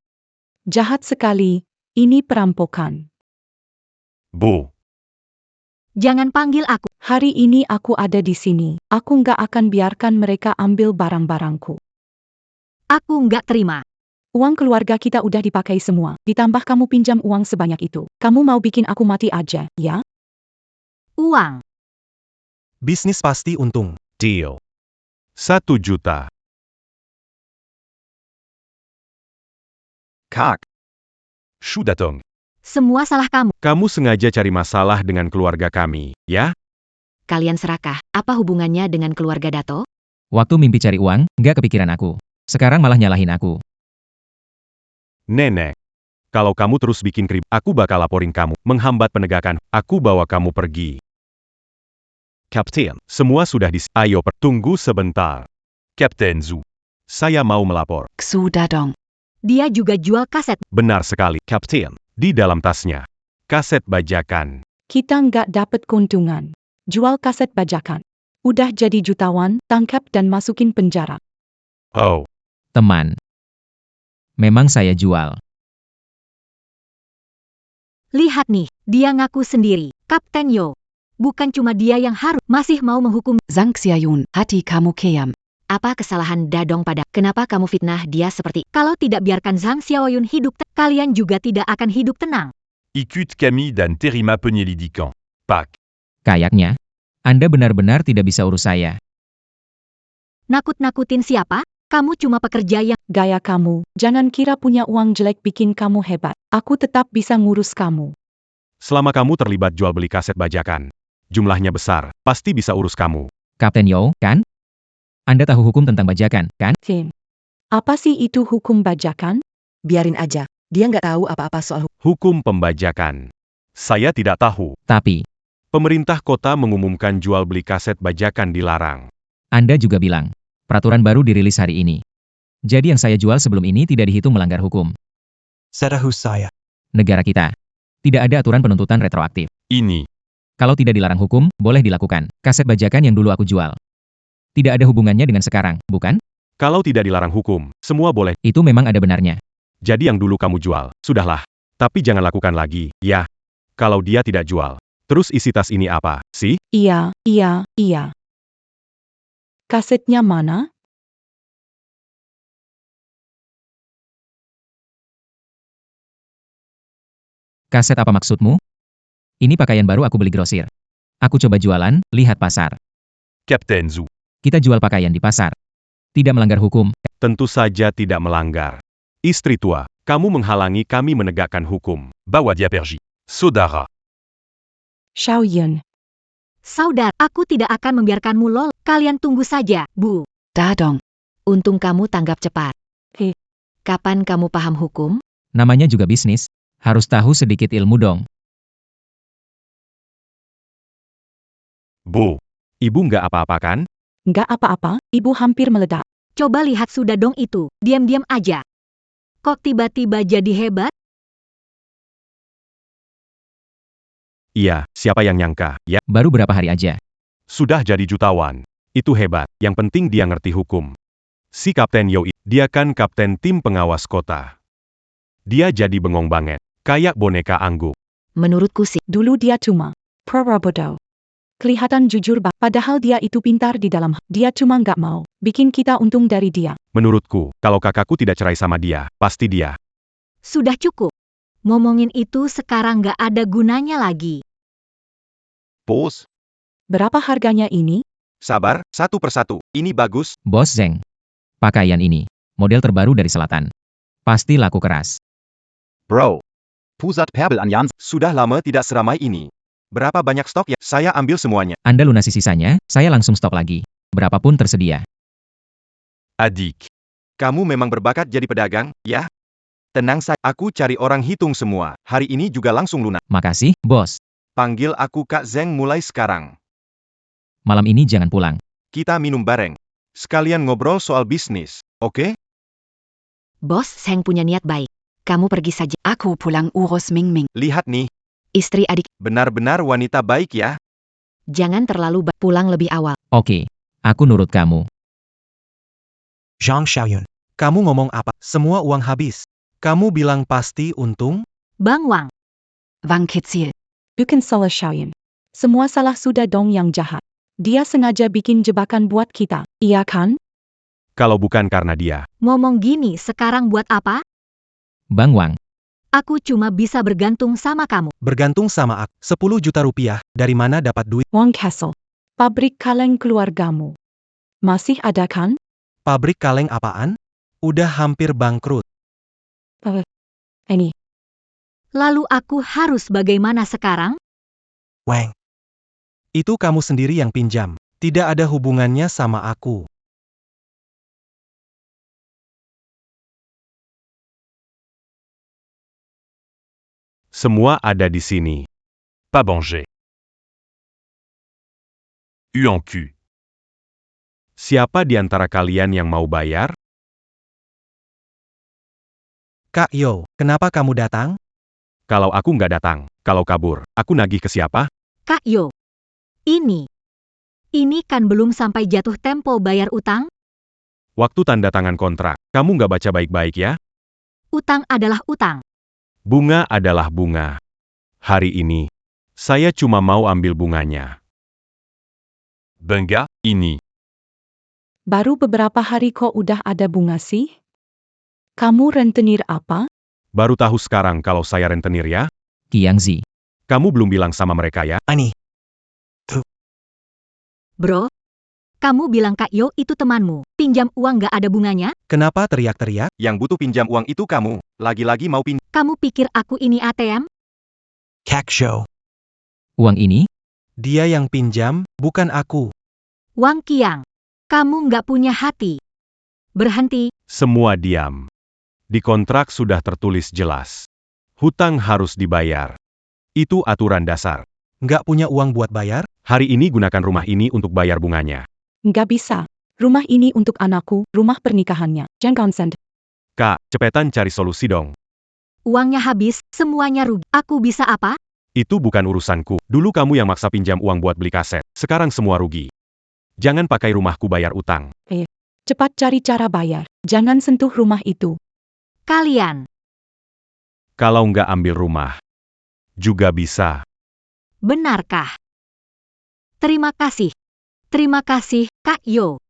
Jahat sekali. Ini perampokan. Beau. jangan panggil aku. Hari ini aku ada di sini. Aku nggak akan biarkan mereka ambil barang-barangku. Aku nggak terima. Uang keluarga kita udah dipakai semua. Ditambah kamu pinjam uang sebanyak itu. Kamu mau bikin aku mati aja, ya? Uang, Bisnis pasti untung. deal. 1 juta. Kak. Choudatong. semua salah kamu. Kamu sengaja cari masalah dengan keluarga kami, ya? Kalian serakah. Apa hubungannya dengan keluarga Dato? Waktu mimpi cari uang, nggak kepikiran aku. Sekarang malah nyalahin aku. Nenek. Kalau kamu terus bikin krib, aku bakal laporin kamu. Menghambat penegakan, aku bawa kamu pergi. Kapten. Semua sudah Ayo, tunggu sebentar. Captain Zhu. Saya mau melapor. Xudadong. Dia juga jual kaset. Benar sekali. Kapten. Di dalam tasnya. Kaset bajakan. Kita nggak dapat keuntungan. Jual kaset bajakan. Udah jadi jutawan, tangkap dan masukin penjara. Oh, Teman. Memang saya jual. Lihat nih, dia ngaku sendiri. Kapten Yo. Bukan cuma dia yang harus masih mau menghukum. Zhang Xiayun, hati kamu keam. Apa kesalahan Dadong pada? Kenapa kamu fitnah dia seperti? Kalau tidak biarkan Zhang Xiaoyun hidup, kalian juga tidak akan hidup tenang. Ikut Camille dan Terima Penyelidikan. Pak. Kayaknya. Anda benar-benar tidak bisa urus saya. Nakut-nakutin siapa? Kamu cuma pekerja yang Gaya kamu, jangan kira punya uang jelek bikin kamu hebat. Aku tetap bisa ngurus kamu. selama kamu terlibat jual beli kaset bajakan. Jumlahnya besar, pasti bisa urus kamu. Kapten Yo, kan? Anda tahu hukum tentang bajakan, kan? Tim. Apa sih itu hukum bajakan? Biarin aja, dia nggak tahu apa-apa soal Hukum pembajakan. Saya tidak tahu. Tapi, Pemerintah kota mengumumkan jual beli kaset bajakan dilarang. Anda juga bilang, peraturan baru dirilis hari ini. Jadi yang saya jual sebelum ini tidak dihitung melanggar hukum. Setahu saya. Negara kita. Tidak ada aturan penuntutan retroaktif. Ini. Kalau tidak dilarang hukum, boleh dilakukan. Kaset bajakan yang dulu aku jual. Tidak ada hubungannya dengan sekarang, bukan? Kalau tidak dilarang hukum, semua boleh. Itu memang ada benarnya. Jadi yang dulu kamu jual, sudahlah. Tapi jangan lakukan lagi, ya. Kalau dia tidak jual. Terus isi tas ini apa, sih? Iya. Kasetnya mana? Kaset apa maksudmu? Ini pakaian baru aku beli grosir. Aku coba jualan, lihat pasar. Captain Zhu. Kita jual pakaian di pasar. Tidak melanggar hukum. Tentu saja tidak melanggar. Istri tua, kamu menghalangi kami menegakkan hukum. Bawa dia pergi. Saudara. Xiaoyan. Saudara, aku tidak akan membiarkanmu lolos. Kalian tunggu saja, Bu. Dadong. Untung kamu tanggap cepat. Heh. Kapan kamu paham hukum? Namanya juga bisnis. Harus tahu sedikit ilmu dong. Bu, ibu nggak apa-apa kan? Nggak apa-apa, ibu hampir meledak. Coba lihat sudah dong itu. Diam-diam aja. Kok tiba-tiba jadi hebat? Iya, siapa yang nyangka, ya? Baru berapa hari aja. Sudah jadi jutawan. Itu hebat, yang penting dia ngerti hukum. Si Kapten Yoi, dia kan kapten tim pengawas kota. Dia jadi bengong banget, kayak boneka angguk. Menurutku sih, Dulu dia cuma bodoh. Kelihatan jujur padahal dia itu pintar di dalam. Dia cuma nggak mau bikin kita untung dari dia. Menurutku, kalau kakakku tidak cerai sama dia, pasti dia. Sudah cukup. Ngomongin itu sekarang nggak ada gunanya lagi. Bos, Berapa harganya ini? sabar, satu persatu. Ini bagus. Bos Zeng. Pakaian ini, model terbaru dari selatan. Pasti laku keras. Bro. Pusat perbelanjaan sudah lama tidak seramai ini. Berapa banyak stok ya? Saya ambil semuanya. Anda lunasi sisanya, saya langsung stok lagi. Berapapun tersedia. Adik. Kamu memang berbakat jadi pedagang, ya? Tenang saja, aku cari orang hitung semua. Hari ini juga langsung lunas. Makasih, bos. Panggil aku Kak Zeng mulai sekarang. Malam ini jangan pulang. Kita minum bareng. Sekalian ngobrol soal bisnis, oke? bos Seng punya niat baik. Kamu pergi saja. Aku pulang urus Ming Ming. Lihat nih, Istri adik, benar-benar wanita baik ya. jangan terlalu pulang lebih awal. Oke, aku nurut kamu. Zhang Xiaoyun. Kamu ngomong apa? Semua uang habis. Kamu bilang pasti untung? Bang Wang. Wang Kecil. Bukan salah Xiaoyan. Semua salah sudah dong yang jahat. Dia sengaja bikin jebakan buat kita, iya kan? Kalau bukan karena dia. Ngomong gini sekarang buat apa? Bang Wang, Aku cuma bisa bergantung sama kamu. Bergantung sama aku. 10 juta rupiah. Dari mana dapat duit? Wang Castle. Pabrik kaleng keluargamu. Masih ada kan? Pabrik kaleng apaan? Udah hampir bangkrut. Ini. Lalu aku harus bagaimana sekarang? Weng. Itu kamu sendiri yang pinjam. Tidak ada hubungannya sama aku. Semua ada di sini. Pas Banger. UNQ. Siapa di antara kalian yang mau bayar? Kak Yo, kenapa kamu datang? Kalau aku nggak datang, kalau kabur, aku nagih ke siapa? Kak Yo. Ini kan belum sampai jatuh tempo bayar utang? Waktu tanda tangan kontrak, kamu nggak baca baik-baik ya? Utang adalah utang. Bunga adalah bunga. Hari ini, saya cuma mau ambil bunganya. Benga, ini. Baru beberapa hari kok udah ada bunga sih? Kamu rentenir apa? Baru tahu sekarang kalau saya rentenir ya? Qiangzi. Kamu belum bilang sama mereka ya? Ani. Bro, kamu bilang Kak Yo itu temanmu. Pinjam uang gak ada bunganya? Kenapa teriak-teriak? Yang butuh pinjam uang itu kamu. Lagi-lagi mau pinjam. Kamu pikir aku ini ATM? Kak Show. Uang ini, Dia yang pinjam, bukan aku. Wang Qiang. Kamu nggak punya hati. Berhenti. Semua diam. Di kontrak sudah tertulis jelas. Hutang harus dibayar. Itu aturan dasar. Nggak punya uang buat bayar? Hari ini gunakan rumah ini untuk bayar bunganya. Nggak bisa. Rumah ini untuk anakku, rumah pernikahannya. Jangan consent. Kak, cepetan cari solusi dong. Uangnya habis, semuanya rugi. Aku bisa apa? Itu bukan urusanku. Dulu kamu yang maksa pinjam uang buat beli kaset. Sekarang semua rugi. Jangan pakai rumahku bayar utang. Cepat cari cara bayar. Jangan sentuh rumah itu. Kalian. Kalau nggak ambil rumah, juga bisa. Benarkah? Terima kasih. Terima kasih, Kak Yo.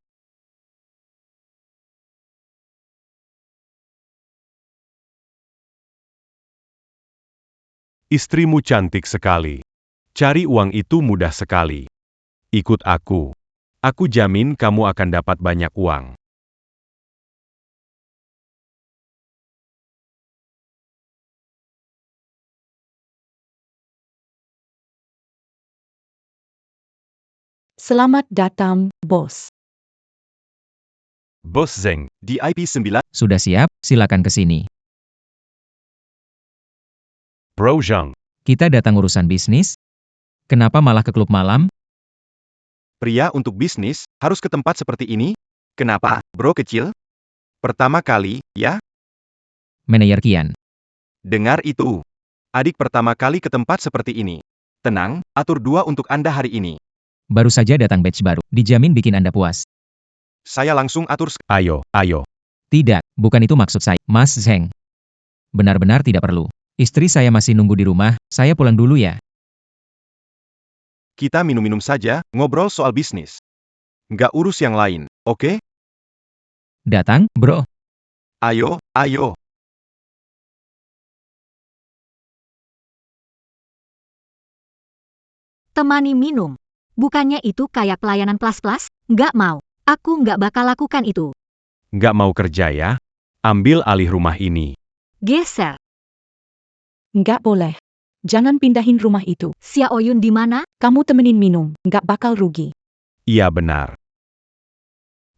Istrimu cantik sekali. Cari uang itu mudah sekali. Ikut aku. Aku jamin kamu akan dapat banyak uang. Selamat datang, bos. Bos Zeng, di IP 9, Sudah siap? Silakan ke sini. Bro Zhang, Kita datang urusan bisnis? Kenapa malah ke klub malam? pria untuk bisnis, harus ke tempat seperti ini? Kenapa, bro kecil? Pertama kali, ya? Manajer Kian. Dengar itu. Adik pertama kali ke tempat seperti ini. Tenang, atur 2 untuk Anda hari ini. Baru saja datang batch baru. Dijamin bikin Anda puas. Saya langsung atur. ayo, ayo. Tidak, bukan itu maksud saya, Mas Zheng. Benar-benar tidak perlu. Istri saya masih nunggu di rumah, saya pulang dulu ya. Kita minum-minum saja, ngobrol soal bisnis. Nggak urus yang lain, oke? Datang, bro. Ayo, ayo. Temani minum. Bukannya itu kayak pelayanan plus-plus? Nggak mau. Aku nggak bakal lakukan itu. Nggak mau kerja ya? Ambil alih rumah ini. Geser. Nggak boleh. Jangan pindahin rumah itu. Xia Oyun di mana? Kamu temenin minum, nggak bakal rugi. Iya benar.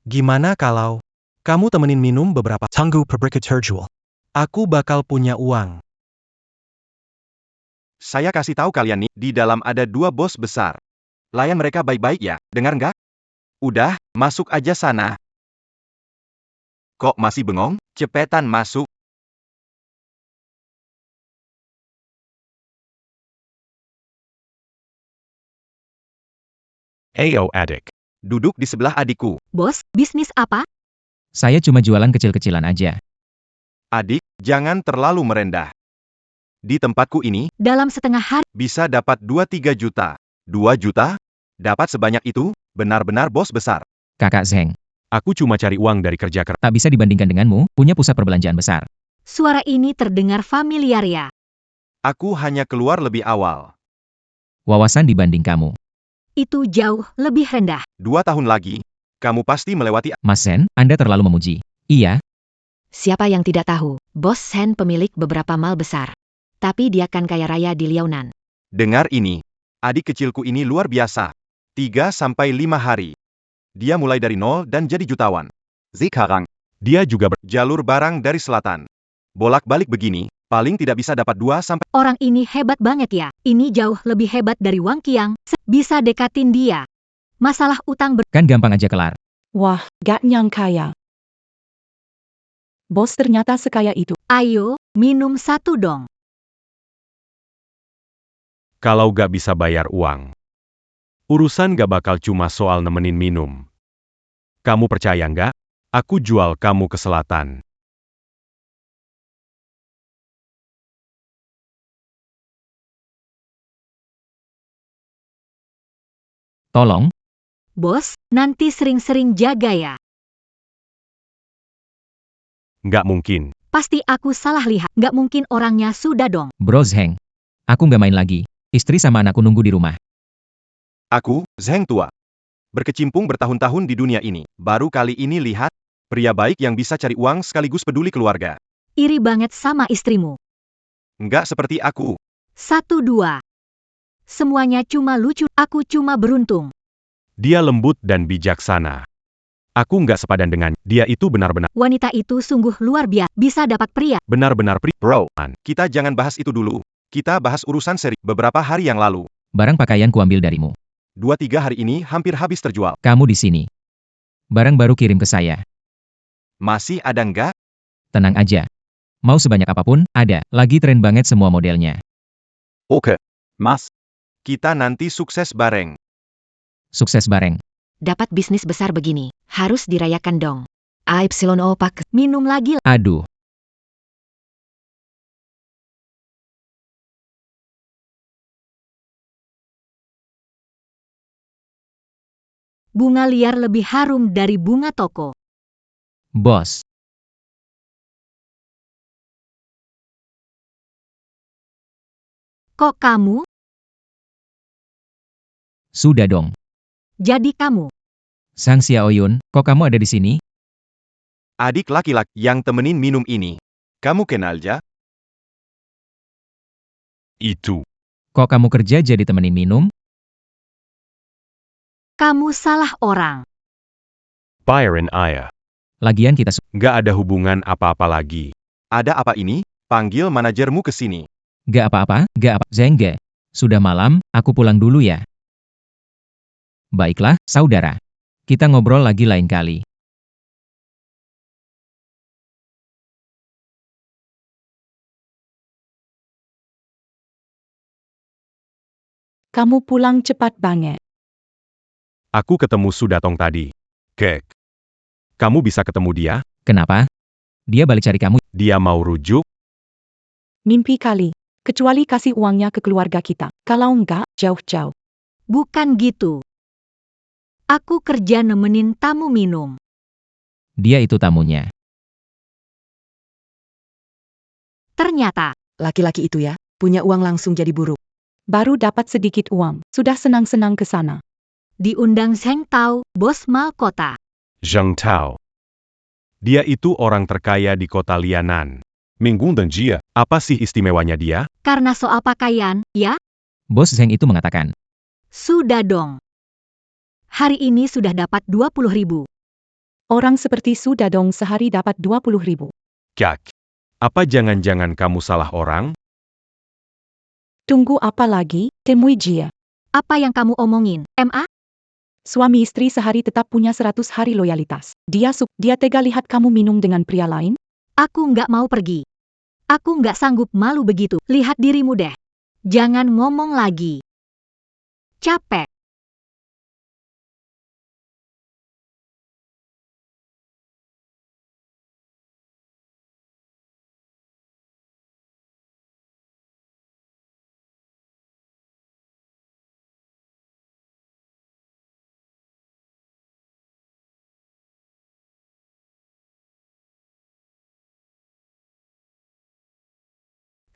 Gimana kalau kamu temenin minum beberapa tunggu pabrik terjual? Aku bakal punya uang. Saya kasih tahu kalian nih, di dalam ada 2 bos besar. Layan mereka baik-baik ya, dengar nggak? Udah, masuk aja sana. Kok masih bengong? Cepetan masuk. Ayo adik. Duduk di sebelah adikku. Bos, bisnis apa? Saya cuma jualan kecil-kecilan aja. Adik, jangan terlalu merendah. Di tempatku ini, Dalam setengah hari, bisa dapat 2-3 juta. 2 juta? Dapat sebanyak itu? Benar-benar bos besar. Kakak Zheng. Aku cuma cari uang dari kerja keras. Tak bisa dibandingkan denganmu, punya pusat perbelanjaan besar. suara ini terdengar familiar ya. Aku hanya keluar lebih awal. Wawasan dibanding kamu. Itu jauh lebih rendah. 2 tahun lagi, kamu pasti melewati. Mas Zhen, Anda terlalu memuji. Iya, Siapa yang tidak tahu, Bos Shen pemilik beberapa mal besar. Tapi dia kan kaya raya di Liaonan. Dengar ini. Adik kecilku ini luar biasa. 3-5 hari. Dia mulai dari nol dan jadi jutawan. Sekarang, Dia juga jalur barang dari selatan. Bolak-balik begini, paling tidak bisa dapat 2 sampai. Orang ini hebat banget ya. Ini jauh lebih hebat dari Wang Qiang. Bisa dekatin dia. Masalah utang kan gampang aja kelar. Wah, gak nyangka ya. Bos ternyata sekaya itu. Ayo, minum satu dong. kalau gak bisa bayar uang. Urusan gak bakal cuma soal nemenin minum. Kamu percaya nggak? Aku jual kamu ke selatan. Tolong, Bos, nanti sering-sering jaga ya. Nggak mungkin. Pasti aku salah lihat. Nggak mungkin orangnya sudah dong. Bro Zheng. Aku nggak main lagi. Istri sama anakku nunggu di rumah. Aku, Zheng tua. Berkecimpung bertahun-tahun di dunia ini. Baru kali ini lihat, pria baik yang bisa cari uang sekaligus peduli keluarga. Iri banget sama istrimu. Nggak seperti aku. 1, 2. Semuanya cuma lucu. Aku cuma beruntung. Dia lembut dan bijaksana. Aku nggak sepadan dengan dia itu benar-benar Wanita itu sungguh luar biasa, bisa dapat pria. benar-benar Bro, kita jangan bahas itu dulu. Kita bahas urusan seri beberapa hari yang lalu. Barang pakaian kuambil darimu. 2-3 hari ini hampir habis terjual. Kamu di sini. Barang baru kirim ke saya. Masih ada nggak? Tenang aja. Mau sebanyak apapun, ada. Lagi tren banget semua modelnya. Oke. Mas. Kita nanti sukses bareng. Sukses bareng. Dapat bisnis besar begini, harus dirayakan dong. AYO Pak. Minum lagi. Aduh. Bunga liar lebih harum dari bunga toko. Bos. Kok kamu? Sudah dong. Jadi kamu. Sang Xiaoyun, kok kamu ada di sini? Adik laki-laki yang temenin minum ini. Kamu kenal ja? Itu. Kok kamu kerja jadi temenin minum? Kamu salah orang. Byron Ayah. Lagian kita nggak ada hubungan apa-apa lagi. Ada apa ini? Panggil manajermu ke sini. gak apa-apa, gak apa. Zengge. Sudah malam, aku pulang dulu ya. Baiklah, saudara. Kita ngobrol lagi lain kali. Kamu pulang cepat banget. Aku ketemu Sudatong tadi. Kek. Kamu bisa ketemu dia? Kenapa? Dia balik cari kamu. Dia mau rujuk? Mimpi kali. Kecuali kasih uangnya ke keluarga kita. Kalau enggak, jauh-jauh. Bukan gitu. Aku kerja nemenin tamu minum. Dia itu tamunya. Ternyata, Laki-laki itu ya, punya uang langsung jadi buruk. Baru dapat sedikit uang, sudah senang-senang ke sana. diundang Zheng Tao, bos mal kota. Zheng Tao. Dia itu orang terkaya di kota Lianan. Minggu dan Jia, apa sih istimewanya dia? Karena soal pakaian, ya? Bos Zheng itu mengatakan. Sudah dong. Hari ini sudah dapat 20.000. Orang seperti Sudadong sehari dapat 20.000. Kak. Apa jangan-jangan kamu salah orang? Tunggu apa lagi, temui Jia. Apa yang kamu omongin, MA? Suami istri sehari tetap punya 100 hari loyalitas. Dia tega lihat kamu minum dengan pria lain? Aku nggak mau pergi. Aku nggak sanggup malu begitu. Lihat dirimu deh. Jangan ngomong lagi. Capek.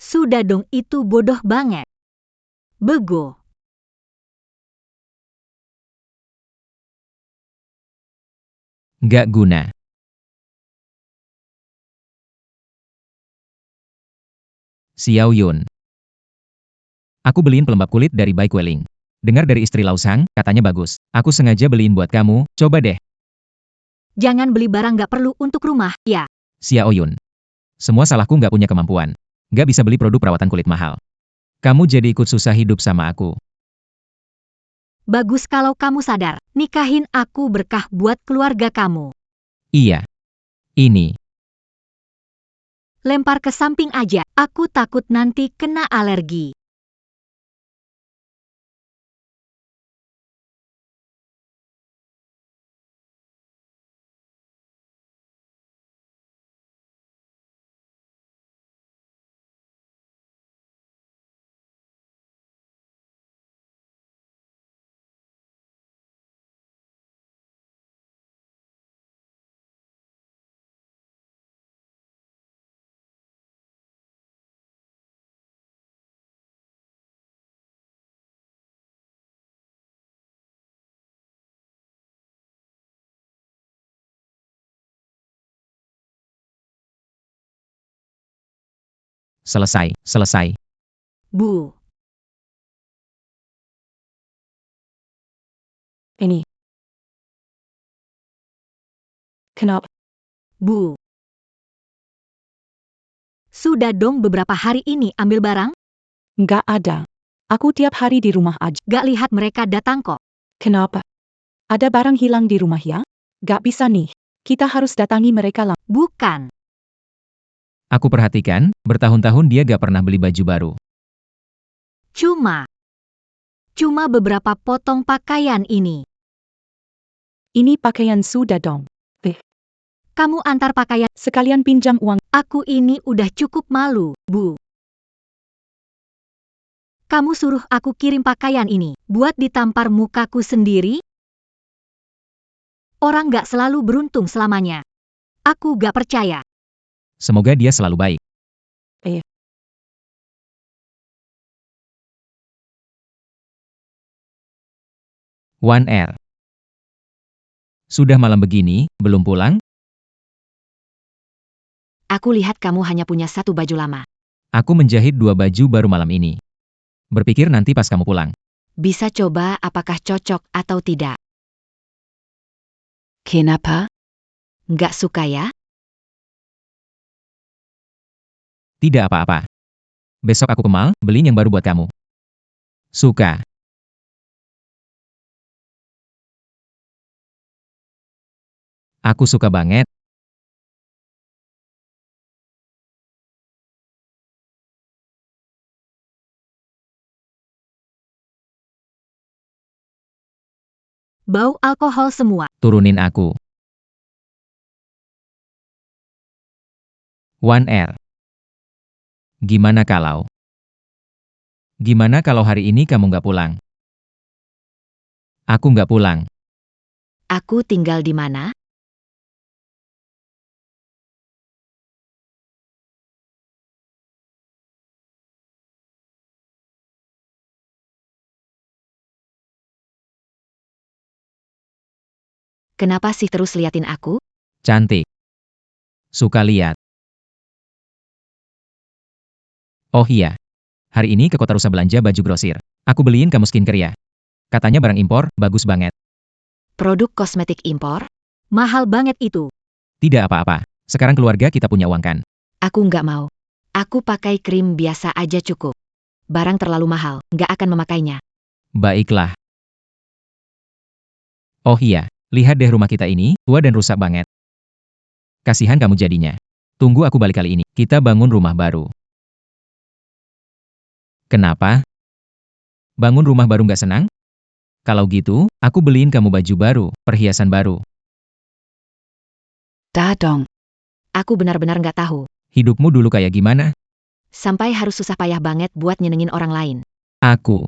Sudah dong, itu bodoh banget. Bego. Gak guna. Xiao Yun. Aku beliin pelembab kulit dari Bai Queling. Dengar dari istri Lau Sang, katanya bagus. Aku sengaja beliin buat kamu, coba deh. Jangan beli barang nggak perlu untuk rumah, ya. Xiao Yun. Semua salahku nggak punya kemampuan. Nggak bisa beli produk perawatan kulit mahal. Kamu jadi ikut susah hidup sama aku. Bagus kalau kamu sadar. Nikahin aku berkah buat keluarga kamu. Iya. Ini. Lempar ke samping aja. Aku takut nanti kena alergi. Selesai. Bu. Ini. Kenapa? Bu. Sudah dong beberapa hari ini ambil barang? Nggak ada. Aku tiap hari di rumah aja. Gak lihat mereka datang kok. Kenapa? Ada barang hilang di rumah ya? Gak bisa nih. Kita harus datangi mereka langsung. Bukan. Aku perhatikan, bertahun-tahun dia gak pernah beli baju baru. Cuma beberapa potong pakaian ini. Ini pakaian sudah dong. Kamu antar pakaian. Sekalian pinjam uang. Aku ini udah cukup malu, Bu. Kamu suruh aku kirim pakaian ini buat ditampar mukaku sendiri? Orang gak selalu beruntung selamanya. Aku gak percaya. Semoga dia selalu baik. One R. Sudah malam begini, belum pulang? Aku lihat kamu hanya punya satu baju lama. Aku menjahit 2 baju baru malam ini. Berpikir nanti pas kamu pulang. Bisa coba apakah cocok atau tidak. Kenapa? Nggak suka ya? Tidak apa-apa. Besok aku ke mall, beliin yang baru buat kamu. Suka. Aku suka banget. Bau alkohol semua. Turunin aku. One R. Gimana kalau hari ini kamu nggak pulang? Aku nggak pulang. Aku tinggal di mana? Kenapa sih terus liatin aku? Cantik. Suka lihat. Oh iya. Hari ini ke Kota Rusa belanja baju grosir. Aku beliin kamu skincare ya. Katanya barang impor, bagus banget. Produk kosmetik impor? Mahal banget itu. Tidak apa-apa. Sekarang keluarga kita punya uang kan? Aku nggak mau. Aku pakai krim biasa aja cukup. Barang terlalu mahal, nggak akan memakainya. Baiklah. Oh iya, lihat deh rumah kita ini, tua dan rusak banget. Kasihan kamu jadinya. Tunggu aku balik kali ini, kita bangun rumah baru. Kenapa? Bangun rumah baru nggak senang? Kalau gitu, aku beliin kamu baju baru, perhiasan baru. Da dong. Aku benar-benar nggak tahu. Hidupmu dulu kayak gimana? Sampai harus susah payah banget buat nyenengin orang lain. Aku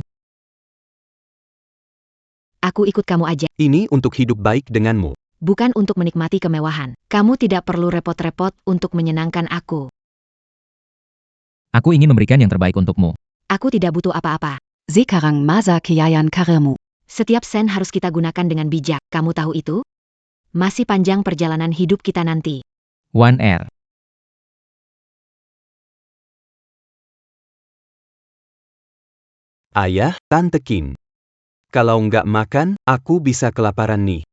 Aku ikut kamu aja. Ini untuk hidup baik denganmu. Bukan untuk menikmati kemewahan. Kamu tidak perlu repot-repot untuk menyenangkan aku. ingin memberikan yang terbaik untukmu. Aku tidak butuh apa-apa. Sekarang masa keyayan karirmu. Setiap sen harus kita gunakan dengan bijak. Kamu tahu itu? Masih panjang perjalanan hidup kita nanti. One R. Ayah, Tante Kin. Kalau nggak makan, aku bisa kelaparan nih.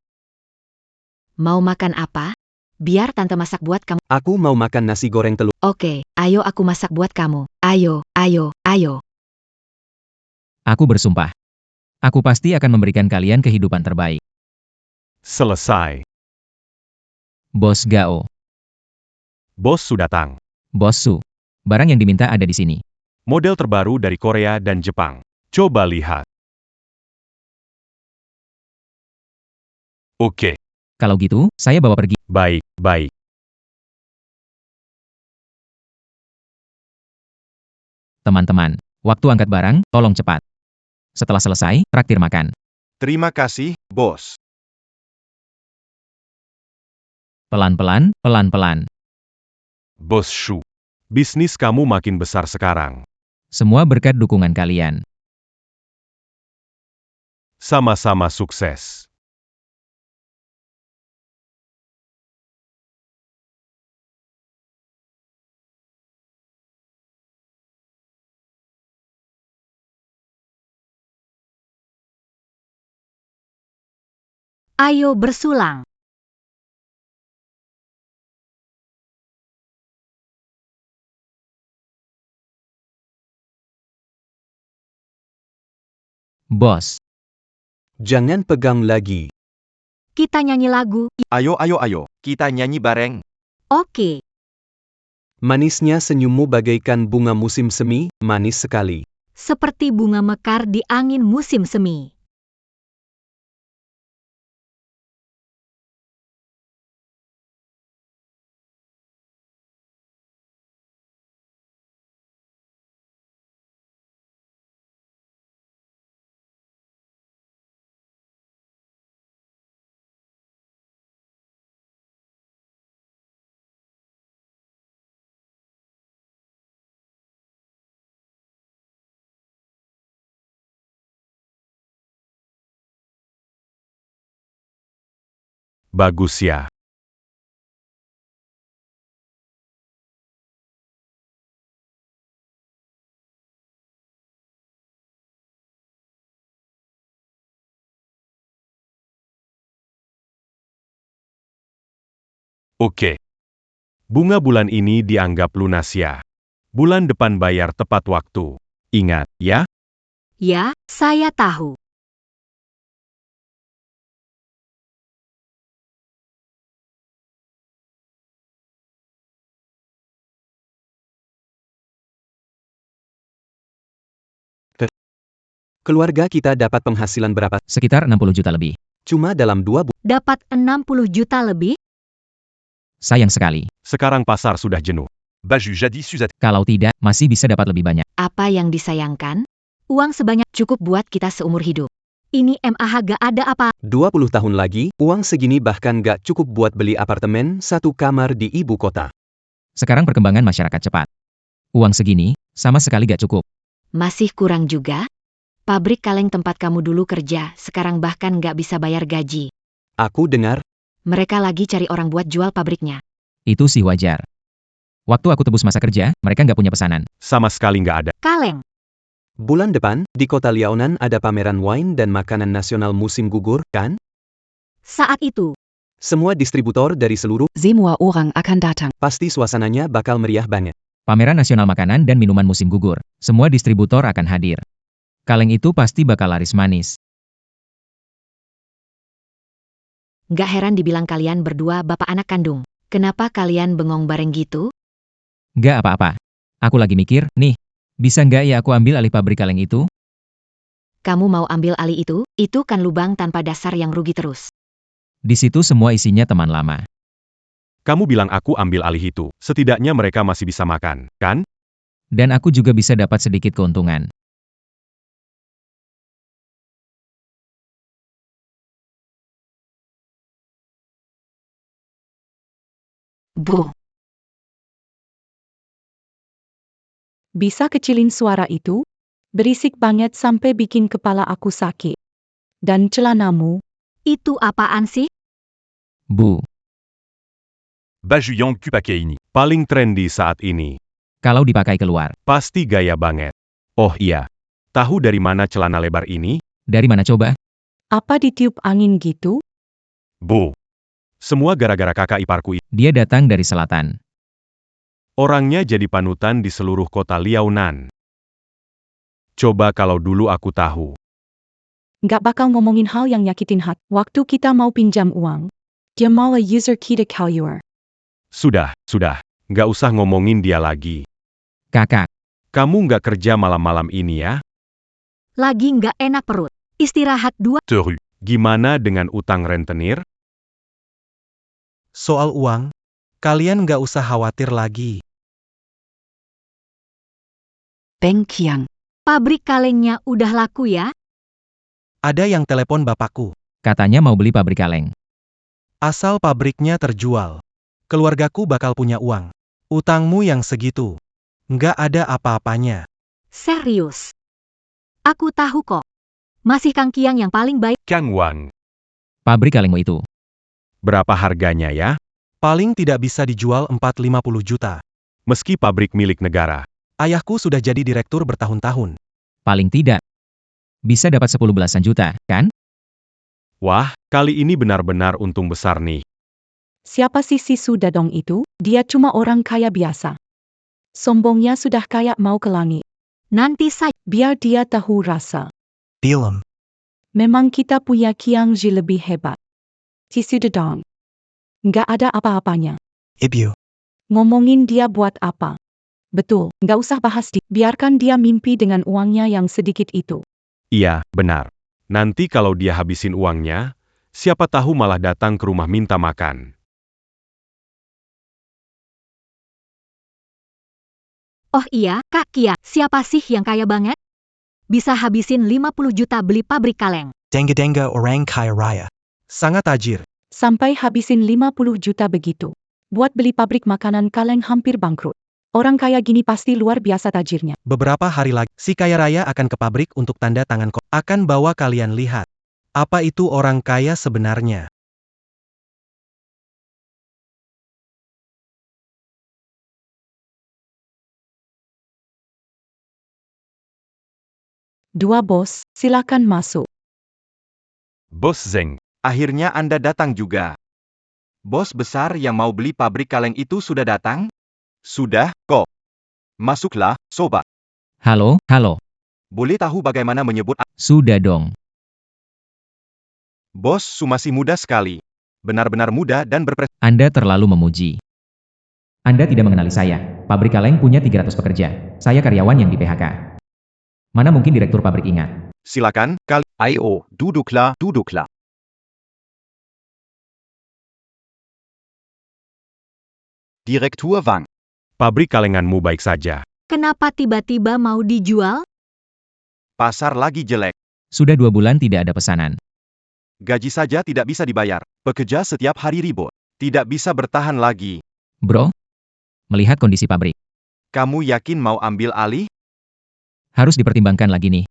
Mau makan apa? Biar tante masak buat kamu. Aku mau makan nasi goreng telur. Oke, ayo aku masak buat kamu. Ayo, ayo, ayo. Aku bersumpah. Aku pasti akan memberikan kalian kehidupan terbaik. Selesai. Bos Gao. Bos Su datang. Bos Su. Barang yang diminta ada di sini. Model terbaru dari Korea dan Jepang. Coba lihat. Oke, Kalau gitu, saya bawa pergi. baik, baik. Teman-teman, waktu angkat barang, tolong cepat. Setelah selesai, traktir makan. Terima kasih, bos. Pelan-pelan, pelan-pelan. Bos Shu. Bisnis kamu makin besar sekarang. Semua berkat dukungan kalian. Sama-sama sukses. Ayo bersulang. Bos, Jangan pegang lagi. Kita nyanyi lagu. Ayo, ayo, ayo, kita nyanyi bareng. Oke. Manisnya senyummu bagaikan bunga musim semi, manis sekali. Seperti bunga mekar di angin musim semi. Bagus ya. Oke. Bunga bulan ini dianggap lunas ya. Bulan depan bayar tepat waktu. Ingat, ya? Ya, saya tahu. Keluarga kita dapat penghasilan berapa? Sekitar 60 juta lebih. Cuma dalam 2 bulan. Dapat 60 juta lebih? Sayang sekali. Sekarang pasar sudah jenuh. Baju jadis usat. Kalau tidak, masih bisa dapat lebih banyak. Apa yang disayangkan? Uang sebanyak Cukup buat kita seumur hidup. ini MAH gak ada apa. 20 tahun lagi, uang segini bahkan gak cukup buat beli apartemen 1 kamar di ibu kota. Sekarang perkembangan masyarakat cepat. Uang segini, sama sekali gak cukup. Masih kurang juga? Pabrik kaleng tempat kamu dulu kerja, sekarang bahkan nggak bisa bayar gaji. Aku dengar, Mereka lagi cari orang buat jual pabriknya. Itu sih wajar. Waktu aku tebus masa kerja, mereka nggak punya pesanan. Sama sekali nggak ada. Kaleng. bulan depan, di kota Liaonan ada pameran wine dan makanan nasional musim gugur, kan? Saat itu, Semua distributor dari seluruh, Semua orang akan datang. pasti suasananya bakal meriah banget. Pameran nasional makanan dan minuman musim gugur. Semua distributor akan hadir. Kaleng itu pasti bakal laris manis. Nggak heran dibilang kalian berdua bapak anak kandung. Kenapa kalian bengong bareng gitu? Nggak apa-apa. Aku lagi mikir, nih, bisa nggak ya aku ambil alih pabrik kaleng itu? Kamu mau ambil alih itu? Itu kan lubang tanpa dasar yang rugi terus. Di situ semua isinya teman lama. Kamu bilang aku ambil alih itu. Setidaknya mereka masih bisa makan, kan? Dan aku juga bisa dapat sedikit keuntungan. Bu, Bisa kecilin suara itu? Berisik banget sampai bikin kepala aku sakit. Dan celanamu? itu apaan sih? Bu, Baju yang kupake ini. Paling trendy saat ini. kalau dipakai keluar. Pasti gaya banget. Oh iya. Tahu dari mana celana lebar ini? Dari mana coba? Apa ditiup angin gitu? Bu. Semua gara-gara kakak iparku. Dia datang dari selatan. Orangnya jadi panutan di seluruh kota Liaonan. Coba kalau dulu aku tahu. Nggak bakal ngomongin hal yang nyakitin hati. Waktu kita mau pinjam uang, dia malah user kita keluar. Sudah. Nggak usah ngomongin dia lagi. Kakak, Kamu nggak kerja malam-malam ini ya? Lagi nggak enak perut. Istirahat 2. Teru. Gimana dengan utang rentenir? Soal uang, kalian nggak usah khawatir lagi. Peng Kiang. Pabrik kalengnya udah laku ya? Ada yang telepon bapakku. katanya mau beli pabrik kaleng. Asal pabriknya terjual, keluargaku bakal punya uang. Utangmu yang segitu, nggak ada apa-apanya. Serius. Aku tahu kok. Masih Kang Kiang yang paling baik. Kang Wang. Pabrik kalengmu itu. Berapa harganya ya? Paling tidak bisa dijual 450 juta. Meski pabrik milik negara. Ayahku sudah jadi direktur bertahun-tahun. Paling tidak. Bisa dapat 10 belasan juta, kan? Wah, kali ini benar-benar untung besar nih. Siapa sih si Sudadong itu? Dia cuma orang kaya biasa. Sombongnya sudah kayak mau ke langit. Nanti saja. Biar dia tahu rasa. Film. Memang kita punya Kiang Ji lebih hebat. Cici Dedong. Nggak ada apa-apanya. Ibu. Ngomongin dia buat apa? Betul, nggak usah bahas biarkan dia mimpi dengan uangnya yang sedikit itu. Iya, benar. Nanti kalau dia habisin uangnya, siapa tahu malah datang ke rumah minta makan. Oh iya, Kak Kia, siapa sih yang kaya banget? Bisa habisin 50 juta beli pabrik kaleng. Denga orang kaya raya. Sangat tajir. Sampai habisin 50 juta begitu. Buat beli pabrik makanan kaleng hampir bangkrut. Orang kaya gini pasti luar biasa tajirnya. Beberapa hari lagi, si kaya raya akan ke pabrik untuk tanda tangan akan bawa kalian lihat. Apa itu orang kaya sebenarnya? Dua bos, silakan masuk. Bos Zeng, Akhirnya Anda datang juga. Bos besar yang mau beli pabrik kaleng itu sudah datang? Sudah, kok. Masuklah, sobat. Halo, halo. Boleh tahu bagaimana menyebut Sudah dong. Bos Su masih muda sekali. Benar-benar muda dan berprestasi. Anda terlalu memuji. Anda tidak mengenali saya. Pabrik kaleng punya 300 pekerja. Saya karyawan yang di PHK. Mana mungkin direktur pabrik ingat. Silakan, Ayo, duduklah, duduklah. Direktur Wang. pabrik kalenganmu baik saja. Kenapa tiba-tiba mau dijual? Pasar lagi jelek. Sudah 2 bulan tidak ada pesanan. Gaji saja tidak bisa dibayar. Pekerja setiap hari ribut. Tidak bisa bertahan lagi. Bro, melihat kondisi pabrik, Kamu yakin mau ambil alih? harus dipertimbangkan lagi nih.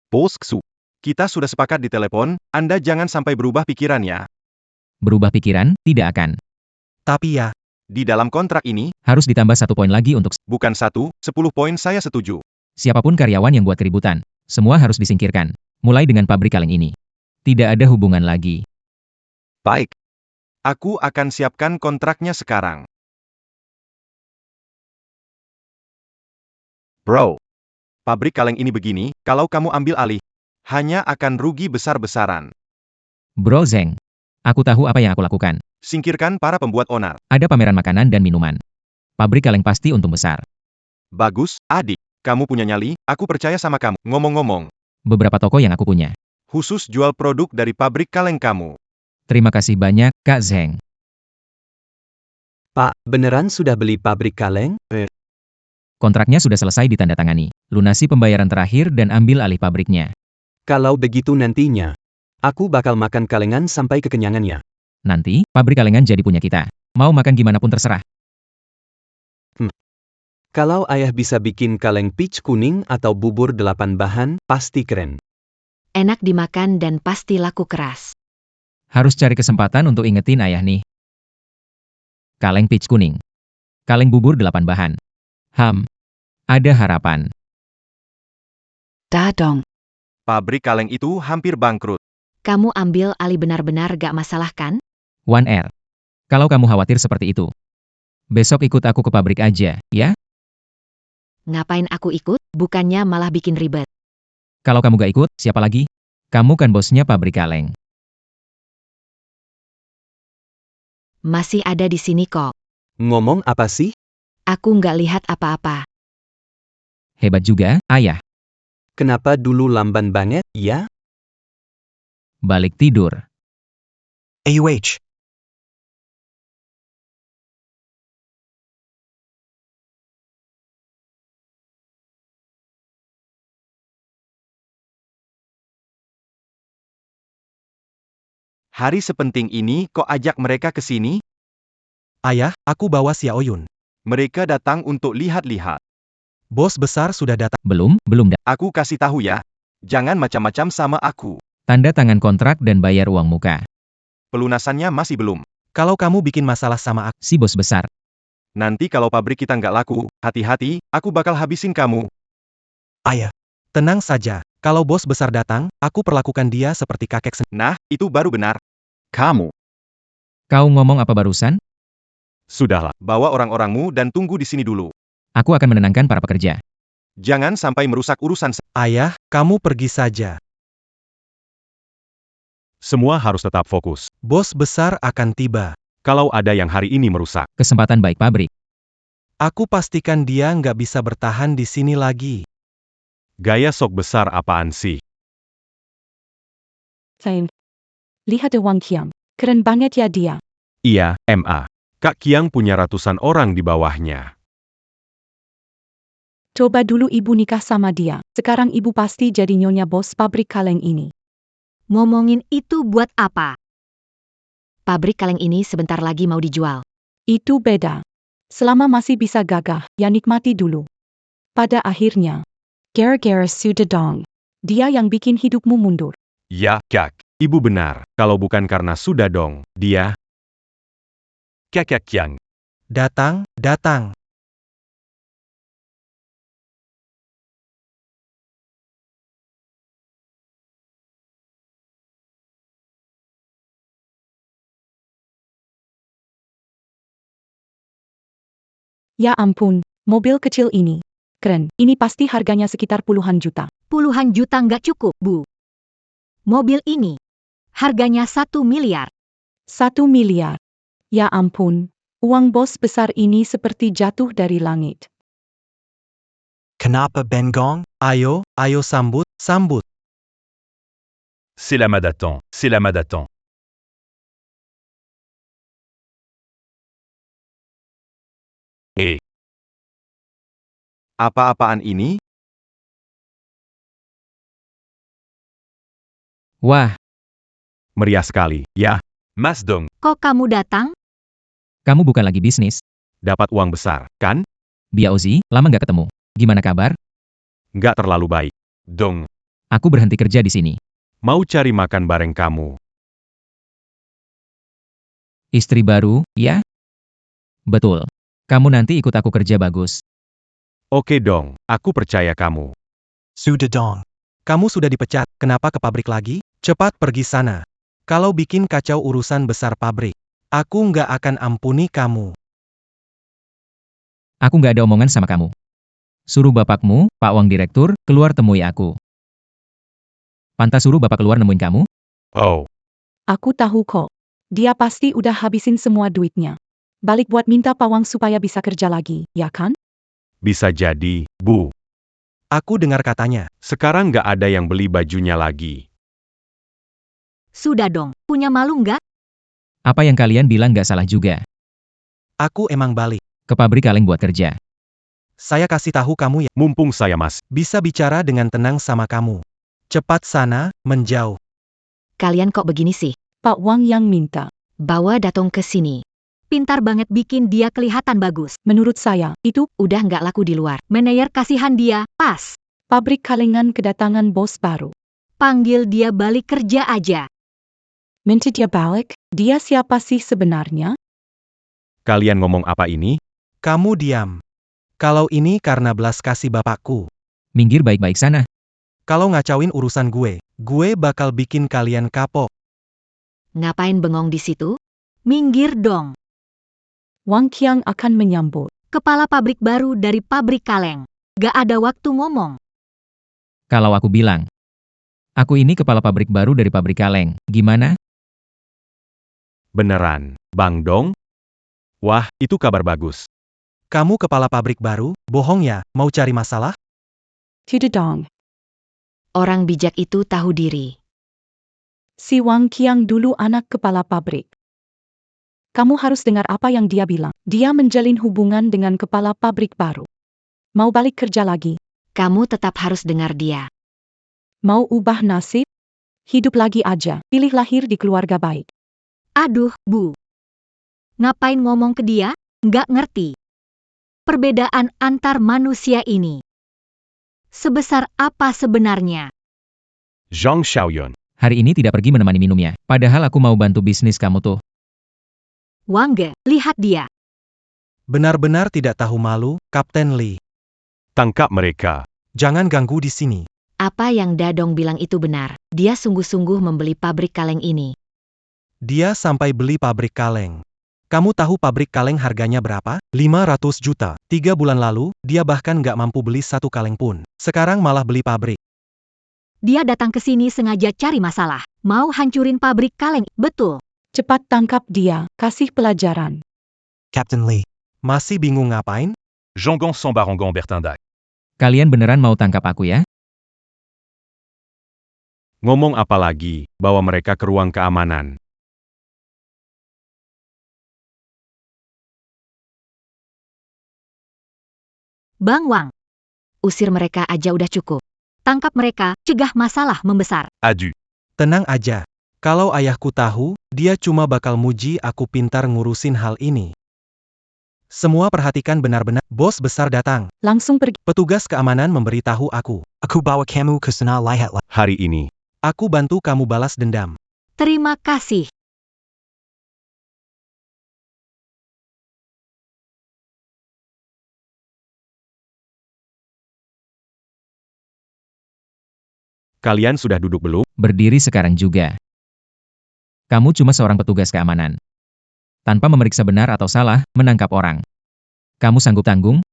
Bos Su. Kita sudah sepakat di telepon, Anda jangan sampai berubah pikiran ya. Berubah pikiran, tidak akan. Tapi ya, Di dalam kontrak ini, Harus ditambah 1 poin lagi untuk bukan 1, 10 poin saya setuju. siapapun karyawan yang buat keributan. Semua harus disingkirkan. Mulai dengan pabrik kaleng ini. Tidak ada hubungan lagi. Baik. Aku akan siapkan kontraknya sekarang. Bro. Pabrik kaleng ini begini, kalau kamu ambil alih, hanya akan rugi besar-besaran. Bro Zeng, aku tahu apa yang aku lakukan. Singkirkan para pembuat onar. Ada pameran makanan dan minuman. Pabrik kaleng pasti untung besar. Bagus, adik. Kamu punya nyali, aku percaya sama kamu. Ngomong-ngomong, Beberapa toko yang aku punya. khusus jual produk dari pabrik kaleng kamu. Terima kasih banyak, Kak Zeng. Pak, beneran sudah beli pabrik kaleng? Kontraknya sudah selesai ditandatangani. Lunasi pembayaran terakhir dan ambil alih pabriknya. Kalau begitu nantinya, aku bakal makan kalengan sampai kekenyangannya. Nanti, pabrik kalengan jadi punya kita. Mau makan gimana pun terserah. Kalau ayah bisa bikin kaleng peach kuning atau bubur 8 bahan, pasti keren. Enak dimakan dan pasti laku keras. Harus cari kesempatan untuk ingetin ayah nih. Kaleng peach kuning. Kaleng bubur 8 bahan. Ada harapan. Dadong. Pabrik kaleng itu hampir bangkrut. Kamu ambil alih benar-benar gak masalah kan? One Air. Kalau kamu khawatir seperti itu, besok ikut aku ke pabrik aja, ya? Ngapain aku ikut? Bukannya malah bikin ribet. Kalau kamu gak ikut, siapa lagi? Kamu kan bosnya pabrik kaleng. Masih ada di sini kok. Ngomong apa sih? Aku nggak lihat apa-apa. Hebat juga, ayah. Kenapa dulu lamban banget, ya? Balik tidur. AUH. Hari sepenting ini kok ajak mereka ke sini? Ayah, aku bawa Xiao Yun. Mereka datang untuk lihat-lihat. Bos besar sudah datang. Belum. Aku kasih tahu ya. Jangan macam-macam sama aku. Tanda tangan kontrak dan bayar uang muka. Pelunasannya masih belum. Kalau kamu bikin masalah sama aku, Si bos besar. Nanti kalau pabrik kita nggak laku, hati-hati, aku bakal habisin kamu. ayah. Tenang saja. Kalau bos besar datang, aku perlakukan dia seperti kakek sendiri. Nah, itu baru benar. Kamu, Kau ngomong apa barusan? Sudahlah. bawa orang-orangmu dan tunggu di sini dulu. Aku akan menenangkan para pekerja. Jangan sampai merusak urusan. Ayah, kamu pergi saja. Semua harus tetap fokus. Bos besar akan tiba. Kalau ada yang hari ini merusak, Kesempatan baik pabrik. Aku pastikan dia nggak bisa bertahan di sini lagi. gaya sok besar apaan sih? Sayang. Lihat Wang Qiang. Keren banget ya dia. Iya, MA. Kak Kiang punya ratusan orang di bawahnya. Coba dulu ibu nikah sama dia. Sekarang ibu pasti jadi nyonya bos pabrik kaleng ini. Ngomongin itu buat apa? Pabrik kaleng ini sebentar lagi mau dijual. Itu beda. Selama masih bisa gagah, ya nikmati dulu. Pada akhirnya, gara-gara Sudedong, dia yang bikin hidupmu mundur. Ya, Kak. Ibu benar. Kalau bukan karena sudah dong, dia. Kak Kiang. Datang, datang. Ya ampun, mobil kecil ini. Keren, ini pasti harganya sekitar puluhan juta. Puluhan juta nggak cukup, Bu. Mobil ini, harganya 1 miliar. 1 miliar. Ya ampun, uang bos besar ini seperti jatuh dari langit. Kenapa Bengong? Ayo, ayo sambut, sambut. C'est la Madatan. C'est la Madatan. Apa-apaan ini? Wah, Meriah sekali, ya. Mas Dong. Kok kamu datang? kamu bukan lagi bisnis. Dapat uang besar, kan? Biaozi, lama nggak ketemu. Gimana kabar? Nggak terlalu baik. Dong. Aku berhenti kerja di sini. Mau cari makan bareng kamu. Istri baru, ya? Betul. Kamu nanti ikut aku kerja bagus. Oke dong, aku percaya kamu. Sudedong. Kamu sudah dipecat, kenapa ke pabrik lagi? Cepat pergi sana. Kalau bikin kacau urusan besar pabrik, aku nggak akan ampuni kamu. Aku nggak ada omongan sama kamu. Suruh bapakmu, Pak Wang Direktur, keluar temui aku. Pantas suruh bapak keluar nemuin kamu? Oh, Aku tahu kok. Dia pasti udah habisin semua duitnya. Balik buat minta pawang supaya bisa kerja lagi, ya kan? bisa jadi, Bu. Aku dengar katanya. Sekarang nggak ada yang beli bajunya lagi. Sudah dong, punya malu nggak? Apa yang kalian bilang nggak salah juga. Aku emang balik. Ke pabrik kaleng buat kerja. Saya kasih tahu kamu ya, Mumpung saya bisa bicara dengan tenang sama kamu. Cepat sana, menjauh. Kalian kok begini sih? Pak Wang yang minta. Bawa Datong ke sini. Pintar banget bikin dia kelihatan bagus. Menurut saya, itu Udah nggak laku di luar. Manajer kasihan dia, pas. pabrik kalengan kedatangan bos baru. Panggil dia balik kerja aja. Minta dia balik? Dia siapa sih sebenarnya? Kalian ngomong apa ini? Kamu diam. Kalau ini karena belas kasih bapakku. Minggir baik-baik sana. Kalau ngacauin urusan gue bakal bikin kalian kapok. Ngapain bengong di situ? Minggir dong. Wang Qiang akan menyambut. Kepala pabrik baru dari pabrik kaleng. Gak ada waktu ngomong. Kalau aku bilang. Aku ini kepala pabrik baru dari pabrik kaleng. Gimana? Beneran, Bang Dong? Wah, itu kabar bagus. Kamu kepala pabrik baru, bohong ya, mau cari masalah? Tidak dong. Orang bijak itu tahu diri. Si Wang Qiang dulu anak kepala pabrik. Kamu harus dengar apa yang dia bilang. Dia menjalin hubungan dengan kepala pabrik baru. Mau balik kerja lagi? Kamu tetap harus dengar dia. Mau ubah nasib? Hidup lagi aja. Pilih lahir di keluarga baik. Aduh, Bu. Ngapain ngomong ke dia? Nggak ngerti. Perbedaan antar manusia ini. Sebesar apa sebenarnya? Zhang Xiaoyun. Hari ini tidak pergi menemani minumnya. Padahal aku mau bantu bisnis kamu tuh. Wangge, lihat dia. Benar-benar tidak tahu malu, Kapten Lee. Tangkap mereka. Jangan ganggu di sini. Apa yang Dadong bilang itu benar. Dia sungguh-sungguh membeli pabrik kaleng ini. Dia sampai beli pabrik kaleng. Kamu tahu pabrik kaleng harganya berapa? 500 juta. 3 bulan lalu, dia bahkan nggak mampu beli satu kaleng pun. Sekarang malah beli pabrik. Dia datang ke sini sengaja cari masalah. Mau hancurin pabrik kaleng, betul. Cepat tangkap dia, kasih pelajaran. Captain Lee. Masih bingung ngapain? Jangan Sambarangan Bertindak. Kalian beneran mau tangkap aku ya? Ngomong apa lagi, bawa mereka ke ruang keamanan. Bang Wang, Usir mereka aja udah cukup. tangkap mereka, cegah masalah membesar. Adu. Tenang aja. Kalau ayahku tahu, dia cuma bakal muji aku pintar ngurusin hal ini. Semua perhatikan benar-benar, bos besar datang. Langsung pergi. Petugas keamanan memberitahu aku. Aku bawa kamu ke sana lihat. Hari ini, Aku bantu kamu balas dendam. Terima kasih. kalian sudah duduk belum? Berdiri sekarang juga. Kamu cuma seorang petugas keamanan. Tanpa memeriksa benar atau salah, menangkap orang. Kamu sanggup tanggung?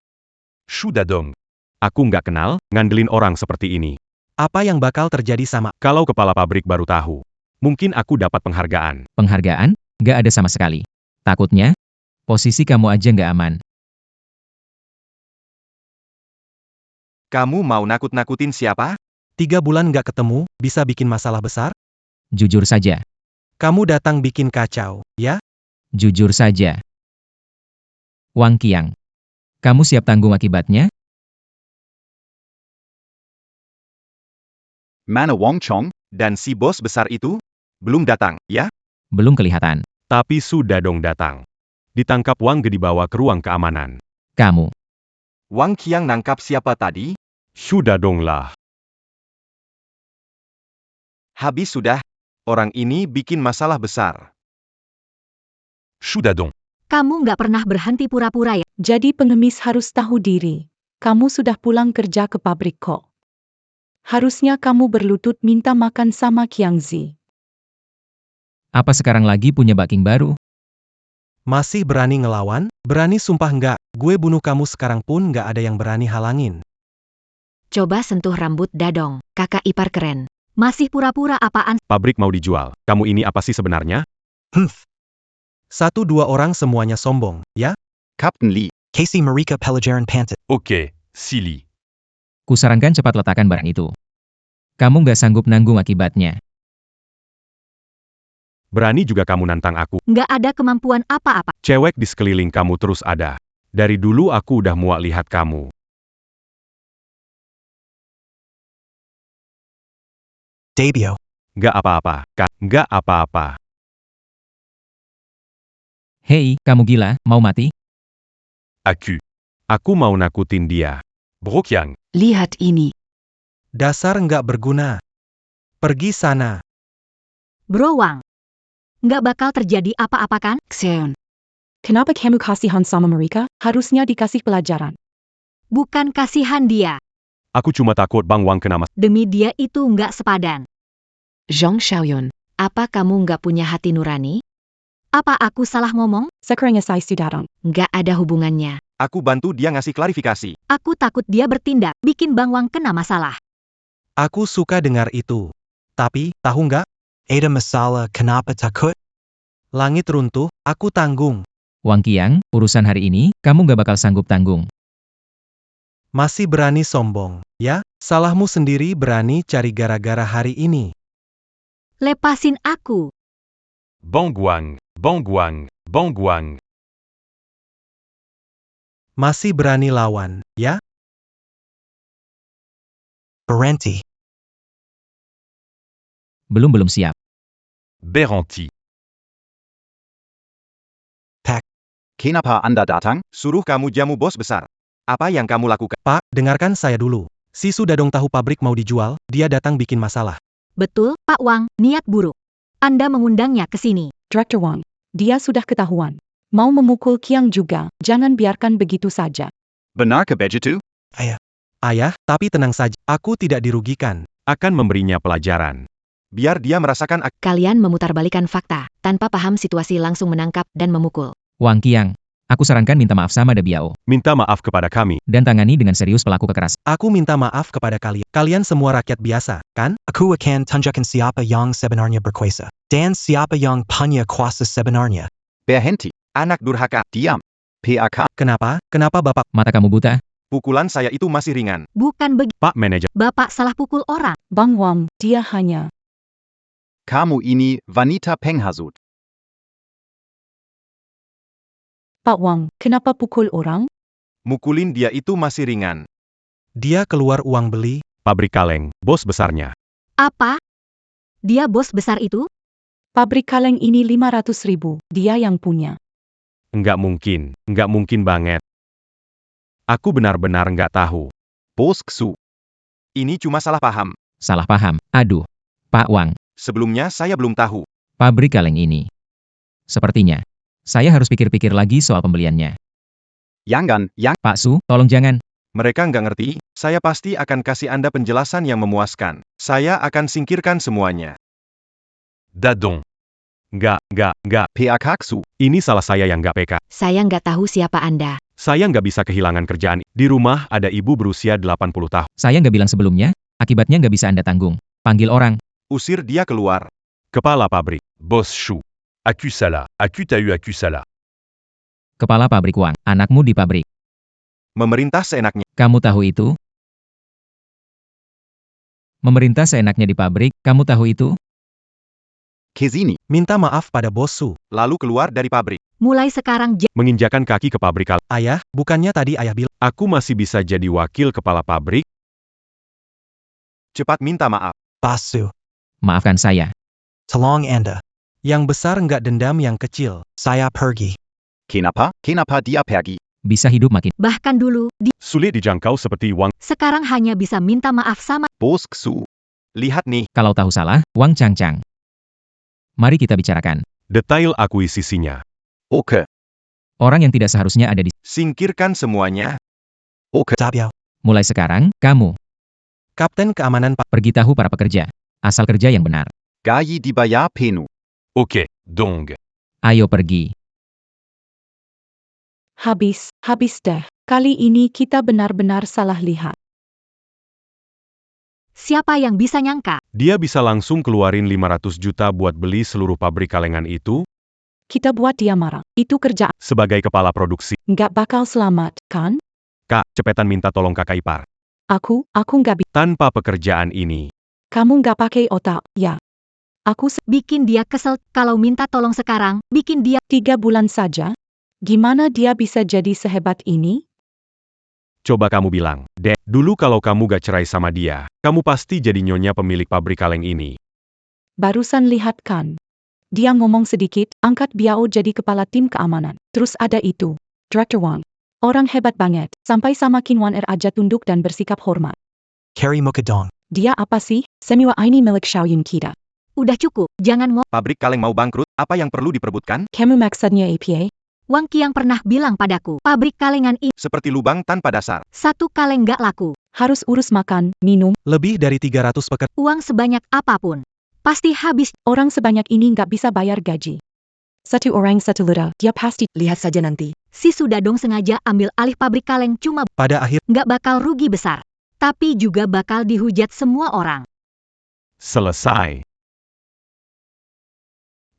Sudah dong. Aku nggak kenal, ngandelin orang seperti ini. Apa yang bakal terjadi sama? Kalau kepala pabrik baru tahu, mungkin aku dapat penghargaan. Penghargaan? Nggak ada sama sekali. Takutnya, posisi kamu aja nggak aman. Kamu mau nakut-nakutin siapa? 3 bulan nggak ketemu, bisa bikin masalah besar? Jujur saja. Kamu datang bikin kacau, ya? Jujur saja. Wang Qiang. Kamu siap tanggung akibatnya? Mana Wong Chong dan si bos besar itu? Belum datang, ya? Belum kelihatan. Tapi sudah dong datang. Ditangkap Wang Ge dibawa ke ruang keamanan. Kamu. Wang Qiang nangkap siapa tadi? Sudah dong lah. Habis sudah. Orang ini bikin masalah besar. Sudah dong. Kamu nggak pernah berhenti pura-pura ya? Jadi pengemis harus tahu diri. Kamu sudah pulang kerja ke pabrik kok. Harusnya kamu berlutut minta makan sama Qiangzi. Apa sekarang lagi punya backing baru? Masih berani ngelawan? Berani sumpah nggak? Gue bunuh kamu sekarang pun nggak ada yang berani halangin. Coba sentuh rambut Dadong, kakak ipar keren. Masih pura-pura apaan? Pabrik mau dijual. Kamu ini apa sih sebenarnya? 1-2 orang semuanya sombong, ya? Captain Lee. Casey Marika Pelajaran Pantat. Oke, Silly. Kusarankan cepat letakkan barang itu. Kamu nggak sanggup nanggung akibatnya. Berani juga kamu nantang aku. Nggak ada kemampuan apa-apa. Cewek di sekeliling kamu terus ada. Dari dulu aku udah muak lihat kamu. Debio. Nggak apa-apa, Kak. Nggak apa-apa. Hei, kamu gila, mau mati? Aku. Aku mau nakutin dia. Brokyang. Lihat ini. Dasar nggak berguna. Pergi sana. Bro Wang. Nggak bakal terjadi apa-apa kan? Xeon. Kenapa kamu kasihan sama mereka? Harusnya dikasih pelajaran. Bukan kasihan dia. Aku cuma takut Bang Wang kena Demi dia itu nggak sepadan. Zhong Xiaoyun. Apa kamu nggak punya hati nurani? Apa aku salah ngomong? Sekarang saya sudah. Nggak ada hubungannya. Aku bantu dia ngasih klarifikasi. Aku takut dia bertindak, bikin Bang Wang kena masalah. Aku suka dengar itu. Tapi, tahu nggak? Ada masalah, kenapa takut? Langit runtuh, aku tanggung. Wang Qiang, urusan hari ini, kamu nggak bakal sanggup tanggung. Masih berani sombong, ya? Salahmu sendiri berani cari gara-gara hari ini. Lepasin aku. Bangguang. Bangguang. Bangguang. Masih berani lawan, ya? Berhenti. Belum siap. Berhenti. Kenapa Anda datang? Suruh kamu jamu bos besar. Apa yang kamu lakukan? Pak, dengarkan saya dulu. Si Sudadong tahu pabrik mau dijual, dia datang bikin masalah. Betul, Pak Wang, niat buruk. Anda mengundangnya ke sini. Director Wang. Dia sudah ketahuan. Mau memukul Qiang juga, jangan biarkan begitu saja. Benar ke begitu? Ayah, tapi tenang saja, aku tidak dirugikan. Akan memberinya pelajaran. Biar dia merasakan Kalian memutarbalikan fakta, tanpa paham situasi langsung menangkap dan memukul. Wang Qiang, Aku sarankan minta maaf sama Dabiao, Minta maaf kepada kami. dan tangani dengan serius pelaku kekerasan. Aku minta maaf kepada kalian. Kalian semua rakyat biasa, kan? Aku akan tunjukkan siapa yang sebenarnya berkuasa. Dan siapa yang punya kuasa sebenarnya. Berhenti. Anak durhaka, diam. PAK. Kenapa? Kenapa Bapak? Mata kamu buta? Pukulan saya itu masih ringan. Bukan begitu. Pak Manajer, Bapak salah pukul orang. Bang Wang, dia hanya. Kamu ini wanita penghasut. Pak Wang, kenapa pukul orang? Mukulin dia itu masih ringan. Dia keluar uang beli. pabrik kaleng, bos besarnya. Apa? Dia bos besar itu? Pabrik kaleng ini 500.000, dia yang punya. Nggak mungkin banget. Aku benar-benar nggak tahu. Bos Ksu. Ini cuma salah paham. Salah paham. Aduh. Pak Wang, Sebelumnya saya belum tahu. pabrik kaleng ini. Sepertinya. Saya harus pikir-pikir lagi soal pembeliannya. Yang Pak Su, tolong jangan. mereka nggak ngerti, saya pasti akan kasih Anda penjelasan yang memuaskan. Saya akan singkirkan semuanya. Dadong. Nggak. PAK Ksu. Ini salah saya yang nggak PK. Saya nggak tahu siapa Anda. Saya nggak bisa kehilangan kerjaan. Di rumah ada ibu berusia 80 tahun. Saya nggak bilang sebelumnya, akibatnya nggak bisa Anda tanggung. Panggil orang. Usir dia keluar. Kepala pabrik. Boss Chou. Accusala. Accusala. Kepala pabrik uang. Anakmu di pabrik. Memerintah seenaknya. Kamu tahu itu? Memerintah seenaknya di pabrik, kamu tahu itu? Kezini. Minta maaf pada Bos Su. Lalu keluar dari pabrik. Mulai sekarang Menginjakan kaki ke pabrik kaleng. Ayah, bukannya tadi ayah bilang. Aku masih bisa jadi wakil kepala pabrik. Cepat minta maaf. Basu. Maafkan saya. Tolong Anda. Yang besar nggak dendam yang kecil. Saya pergi. Kenapa dia pergi? Bisa hidup makin. bahkan dulu, Sulit dijangkau seperti Wang. sekarang hanya bisa minta maaf sama. Bos Ksu. Lihat nih. Kalau tahu salah, Wang Changchang. Mari kita bicarakan. Detail akuisisinya. Oke. Orang yang tidak seharusnya ada di. Singkirkan semuanya. Oke. Tabiao. Mulai sekarang, kamu Kapten keamanan Pak. pergi tahu para pekerja. Asal kerja yang benar. Gaji dibayar penuh. Ok, donc. Ayo pergi. Habis dah. Kali ini kita benar-benar salah lihat. Siapa yang bisa nyangka? Dia bisa langsung keluarin 500 juta buat beli seluruh pabrik kalengan itu. Kita buat dia marah. Itu kerja. Sebagai kepala produksi. Nggak bakal selamat, kan? Kak, cepetan minta tolong kakak ipar. Aku nggak bisa. Tanpa pekerjaan ini. Kamu nggak pakai otak, ya? Aku Bikin dia kesel. Kalau minta tolong sekarang, bikin dia 3 bulan saja. Gimana dia bisa jadi sehebat ini? Coba kamu bilang, Dek, dulu kalau kamu gak cerai sama dia, kamu pasti jadi nyonya pemilik pabrik kaleng ini. Barusan lihat kan? Dia ngomong sedikit, angkat Biao jadi kepala tim keamanan. Terus ada itu, Director Wang. Orang hebat banget, sampai sama Kin Wan aja tunduk dan bersikap hormat. Carry Mukadong. Dia apa sih? Semua ini milik Xiaoyun kita. udah cukup. Jangan Pabrik kaleng mau bangkrut, apa yang perlu diperebutkan? Kamu maksudnya APA? Wang Qiang pernah bilang padaku, pabrik kalengan ini Seperti lubang tanpa dasar. satu kaleng nggak laku. Harus urus makan, minum. Lebih dari 300 pekerja. Uang sebanyak apapun. Pasti habis. Orang sebanyak ini nggak bisa bayar gaji. Satu orang satu luda, dia pasti. Lihat saja nanti. Si Sudadong sengaja ambil alih pabrik kaleng cuma Pada akhir, nggak bakal rugi besar. Tapi juga bakal dihujat semua orang. Selesai.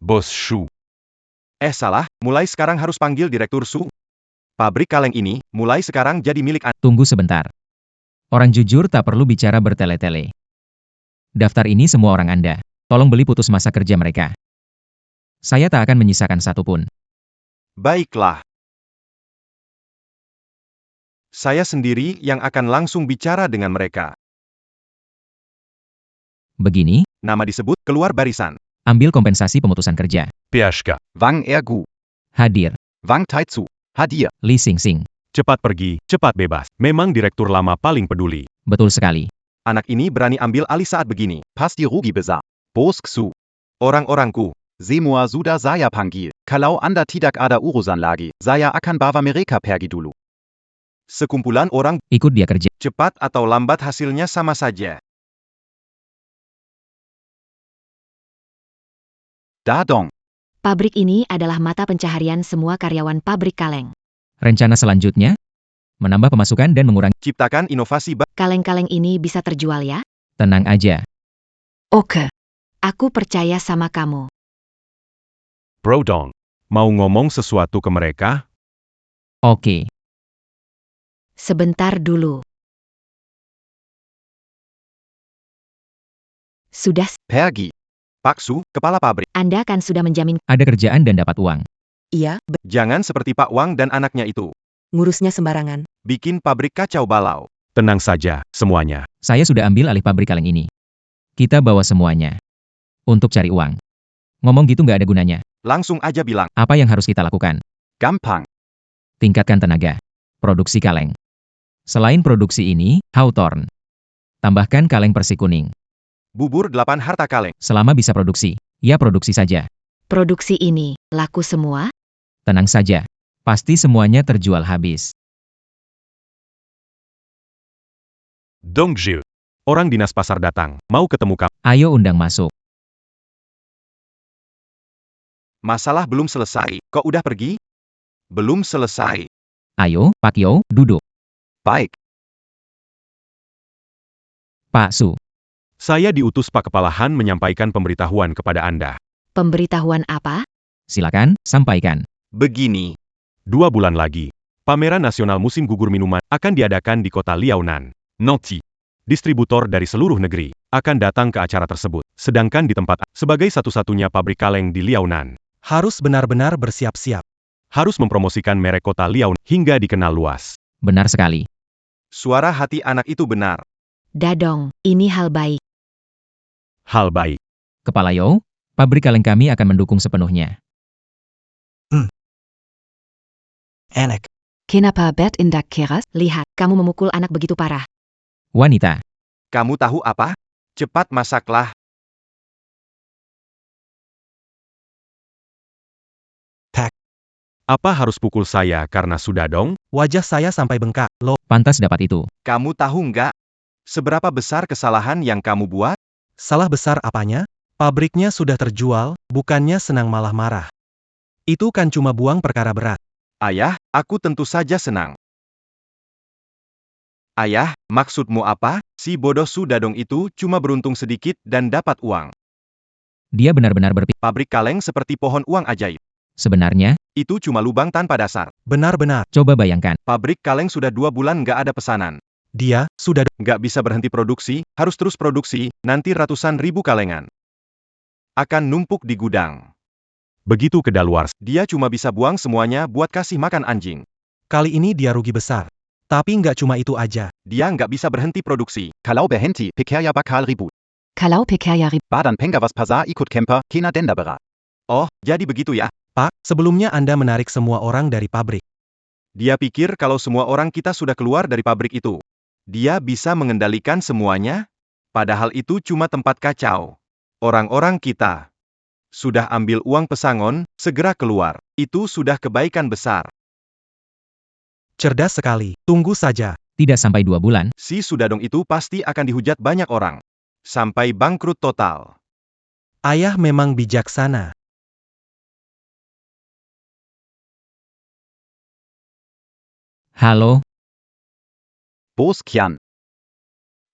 Boss Chou. Salah, mulai sekarang harus panggil Direktur Su. Pabrik kaleng ini, mulai sekarang jadi milik Anda. Tunggu sebentar. Orang jujur tak perlu bicara bertele-tele. Daftar ini semua orang Anda. Tolong beli putus masa kerja mereka. Saya tak akan menyisakan satupun. Baiklah. Saya sendiri yang akan langsung bicara dengan mereka. Begini, Nama disebut, keluar barisan. ambil kompensasi pemutusan kerja. PHK. Wang Ergu. Hadir, Wang Taitsu. Hadir. Li Xingxing. Cepat pergi, cepat bebas. Memang direktur lama paling peduli. Betul sekali. Anak ini berani ambil alih saat begini. Pasti rugi besar. Bos Ksu. Orang-orangku. Semua sudah saya panggil. Kalau Anda tidak ada urusan lagi, saya akan bawa mereka pergi dulu. Sekumpulan orang, Ikut dia kerja. cepat atau lambat hasilnya sama saja. Dadong. Pabrik ini adalah mata pencaharian semua karyawan pabrik kaleng. Rencana selanjutnya? Menambah pemasukan dan mengurangi. Ciptakan inovasi baru. Kaleng-kaleng ini bisa terjual ya? Tenang aja. Oke. Aku percaya sama kamu. Brodong, mau ngomong sesuatu ke mereka? Oke. Sebentar dulu. Sudah, Pergi. Pak Su, kepala pabrik. Anda kan sudah menjamin. Ada kerjaan dan dapat uang. Iya, Jangan seperti Pak Wang dan anaknya itu. ngurusnya sembarangan. Bikin pabrik kacau balau. Tenang saja, semuanya. Saya sudah ambil alih pabrik kaleng ini. Kita bawa semuanya. Untuk cari uang. Ngomong gitu nggak ada gunanya. Langsung aja bilang. Apa yang harus kita lakukan? Gampang. Tingkatkan tenaga. Produksi kaleng. Selain produksi ini, Hawthorne. Tambahkan kaleng persi kuning. Bubur 8 harta kaleng. Selama bisa produksi, ya produksi saja. Produksi ini laku semua? Tenang saja. Pasti semuanya terjual habis. Dongzhi. Orang dinas pasar datang, mau ketemu kamu. Ayo undang masuk. Masalah belum selesai. Kok udah pergi? Belum selesai. Ayo, Pak Yo, duduk. Baik. Pak Su. Saya diutus Pak Kepala Han menyampaikan pemberitahuan kepada Anda. Pemberitahuan apa? Silakan, sampaikan. Begini. 2 bulan lagi, Pameran Nasional Musim Gugur Minuman akan diadakan di kota Liaonan. Nanti, distributor dari seluruh negeri akan datang ke acara tersebut. Sedangkan di tempat sebagai satu-satunya pabrik kaleng di Liaonan, Harus benar-benar bersiap-siap. harus mempromosikan merek kota Liaonan hingga dikenal luas. Benar sekali. Suara hati anak itu benar. Dadong, ini hal baik. Hal baik. Kepala Yo, pabrik kaleng kami akan mendukung sepenuhnya. Anak. Kenapa bet indak keras? Lihat, kamu memukul anak begitu parah. Wanita. Kamu tahu apa? Cepat masaklah. Apa harus pukul saya karena sudah dong? Wajah saya sampai bengkak. Loh, Pantas dapat itu. Kamu tahu nggak? Seberapa besar kesalahan yang kamu buat? salah besar apanya? Pabriknya sudah terjual, bukannya senang malah marah. Itu kan cuma buang perkara berat. Ayah, aku tentu saja senang. Ayah, maksudmu apa? Si bodoh Sudadong itu cuma beruntung sedikit dan dapat uang. Dia benar-benar berpikir. Pabrik kaleng seperti pohon uang ajaib. Sebenarnya, Itu cuma lubang tanpa dasar. Benar-benar, coba bayangkan. Pabrik kaleng sudah 2 bulan nggak ada pesanan. dia sudah Nggak bisa berhenti produksi, harus terus produksi, nanti ratusan ribu kalengan akan numpuk di gudang. Begitu kedaluarsa. Dia cuma bisa buang semuanya buat kasih makan anjing. kali ini dia rugi besar. Tapi nggak cuma itu aja. Dia nggak bisa berhenti produksi. Kalau berhenti, pikirnya bakal ribut. Kalau pekerja Badan pengawas pasar ikut kemper, kena denda berat. Oh, jadi begitu ya? Pak, sebelumnya Anda menarik semua orang dari pabrik. Dia pikir kalau semua orang kita sudah keluar dari pabrik itu, dia bisa mengendalikan semuanya? Padahal itu cuma tempat kacau. Orang-orang kita sudah ambil uang pesangon, segera keluar. Itu sudah kebaikan besar. Cerdas sekali. Tunggu saja. Tidak sampai 2 bulan, Si Sudadong itu pasti akan dihujat banyak orang. Sampai bangkrut total. Ayah memang bijaksana. halo, Bos Kian.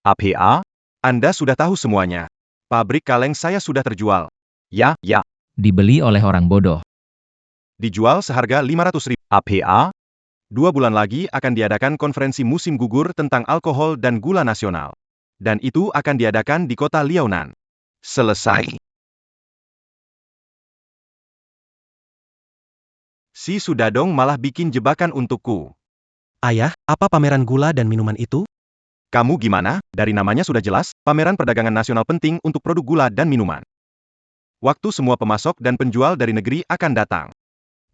APA? Anda sudah tahu semuanya. Pabrik kaleng saya sudah terjual. Ja, ja. dibeli oleh orang bodoh. Dijual seharga 500.000. APA? 2 bulan lagi akan diadakan konferensi musim gugur tentang alkohol dan gula nasional. Dan itu akan diadakan di kota Liaonan. Selesai. Si Sudadong malah bikin jebakan untukku. Ayah, apa pameran gula dan minuman itu? Kamu gimana? Dari namanya sudah jelas, pameran perdagangan nasional penting untuk produk gula dan minuman. Waktu semua pemasok dan penjual dari negeri akan datang.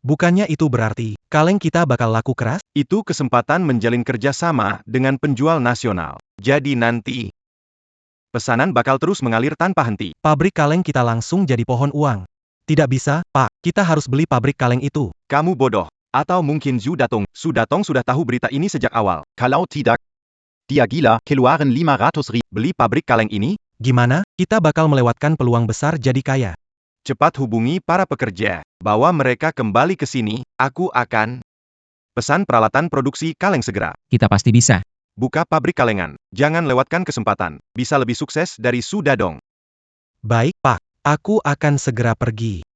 Bukannya itu berarti, kaleng kita bakal laku keras? Itu kesempatan menjalin kerjasama dengan penjual nasional. Jadi nanti, pesanan bakal terus mengalir tanpa henti. Pabrik kaleng kita langsung jadi pohon uang. Tidak bisa, Pak. Kita harus beli pabrik kaleng itu. Kamu bodoh. Atau mungkin Sudatong sudah tahu berita ini sejak awal. Kalau tidak, dia gila, keluaran 500.000. Beli pabrik kaleng ini? Gimana? Kita bakal melewatkan peluang besar jadi kaya. Cepat hubungi para pekerja. Bawa mereka kembali ke sini, aku akan Pesan peralatan produksi kaleng segera. Kita pasti bisa. Buka pabrik kalengan. Jangan lewatkan kesempatan. Bisa lebih sukses dari Su Dadong. Baik, Pak. Aku akan segera pergi.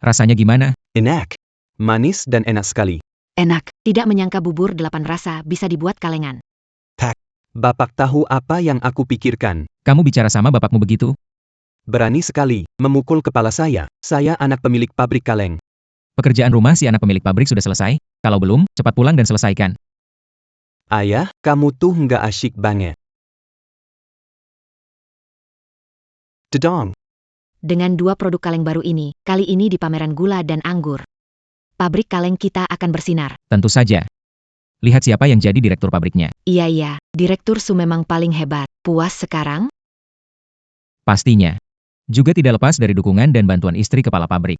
Rasanya gimana? Enak. Manis dan enak sekali. Enak, tidak menyangka bubur 8 rasa bisa dibuat kalengan. Bapak tahu apa yang aku pikirkan. Kamu bicara sama bapakmu begitu? Berani sekali memukul kepala saya. Saya anak pemilik pabrik kaleng. Pekerjaan rumah si anak pemilik pabrik sudah selesai. Kalau belum, cepat pulang dan selesaikan. Ayah, kamu tuh nggak asyik banget. Dedong. Dengan 2 produk kaleng baru ini, kali ini di pameran gula dan anggur. Pabrik kaleng kita akan bersinar. Tentu saja. Lihat siapa yang jadi direktur pabriknya. Iya, Direktur Su memang paling hebat. Puas sekarang? Pastinya. Juga tidak lepas dari dukungan dan bantuan istri kepala pabrik.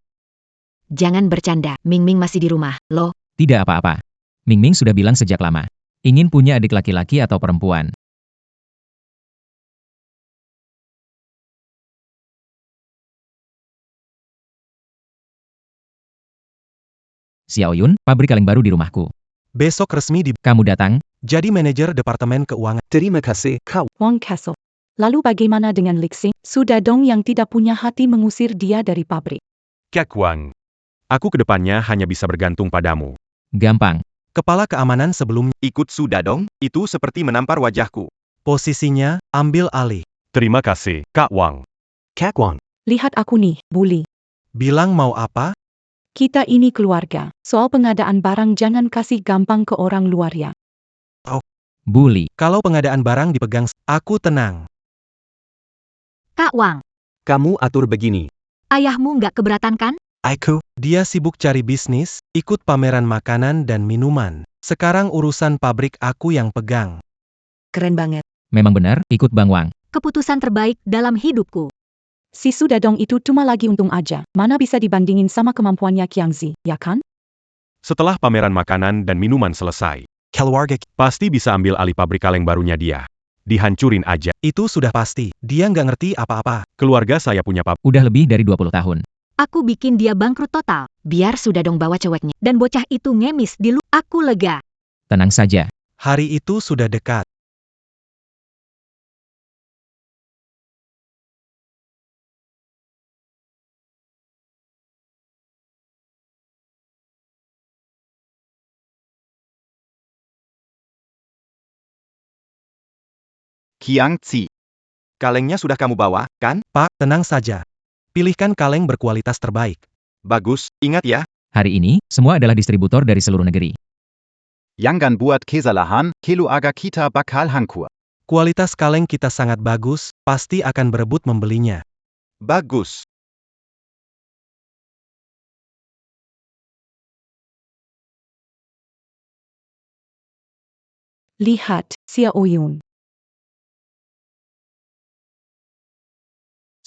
Jangan bercanda, Ming Ming masih di rumah, loh. Tidak apa-apa. Ming Ming sudah bilang sejak lama. Ingin punya adik laki-laki atau perempuan. Xiao Yun, pabrik kaleng baru di rumahku. Besok resmi Kamu datang? jadi manajer Departemen Keuangan. Terima kasih, Kak. Wang Castle. Lalu bagaimana dengan Lixing? Su Dadong yang tidak punya hati mengusir dia dari pabrik. Kak Wang. Aku kedepannya hanya bisa bergantung padamu. Gampang. Kepala keamanan sebelumnya. Ikut Su Dadong, itu seperti menampar wajahku. Posisinya, ambil alih. Terima kasih, Kak Wang. Kak Wang. Lihat aku nih, bully. Bilang mau apa? Kita ini keluarga. Soal pengadaan barang jangan kasih gampang ke orang luar ya. Bully. Kalau pengadaan barang dipegang, aku tenang. Kak Wang, Kamu atur begini. ayahmu nggak keberatan kan? Dia sibuk cari bisnis, ikut pameran makanan dan minuman. Sekarang urusan pabrik aku yang pegang. Keren banget. Memang benar, ikut Bang Wang. Keputusan terbaik dalam hidupku. Si Su Dadong itu cuma lagi untung aja. Mana bisa dibandingin sama kemampuannya Qiangzi, ya kan? Setelah pameran makanan dan minuman selesai, Keluarga pasti bisa ambil alih pabrik kaleng barunya dia. Dihancurin aja. Itu sudah pasti. Dia nggak ngerti apa-apa. Keluarga saya punya pabrik. Udah lebih dari 20 tahun. Aku bikin dia bangkrut total. Biar Su Dadong bawa ceweknya. Dan bocah itu ngemis di lu. Aku lega. Tenang saja. Hari itu sudah dekat. Qiangzi. Kalengnya sudah kamu bawa, kan? Pak, tenang saja. Pilihkan kaleng berkualitas terbaik. Bagus, ingat ya. Hari ini, semua adalah distributor dari seluruh negeri. Yangan buat kesalahan, keluarga kita bakal hancur. Kualitas kaleng kita sangat bagus, pasti akan berebut membelinya. Bagus. Lihat, Xiao Yun.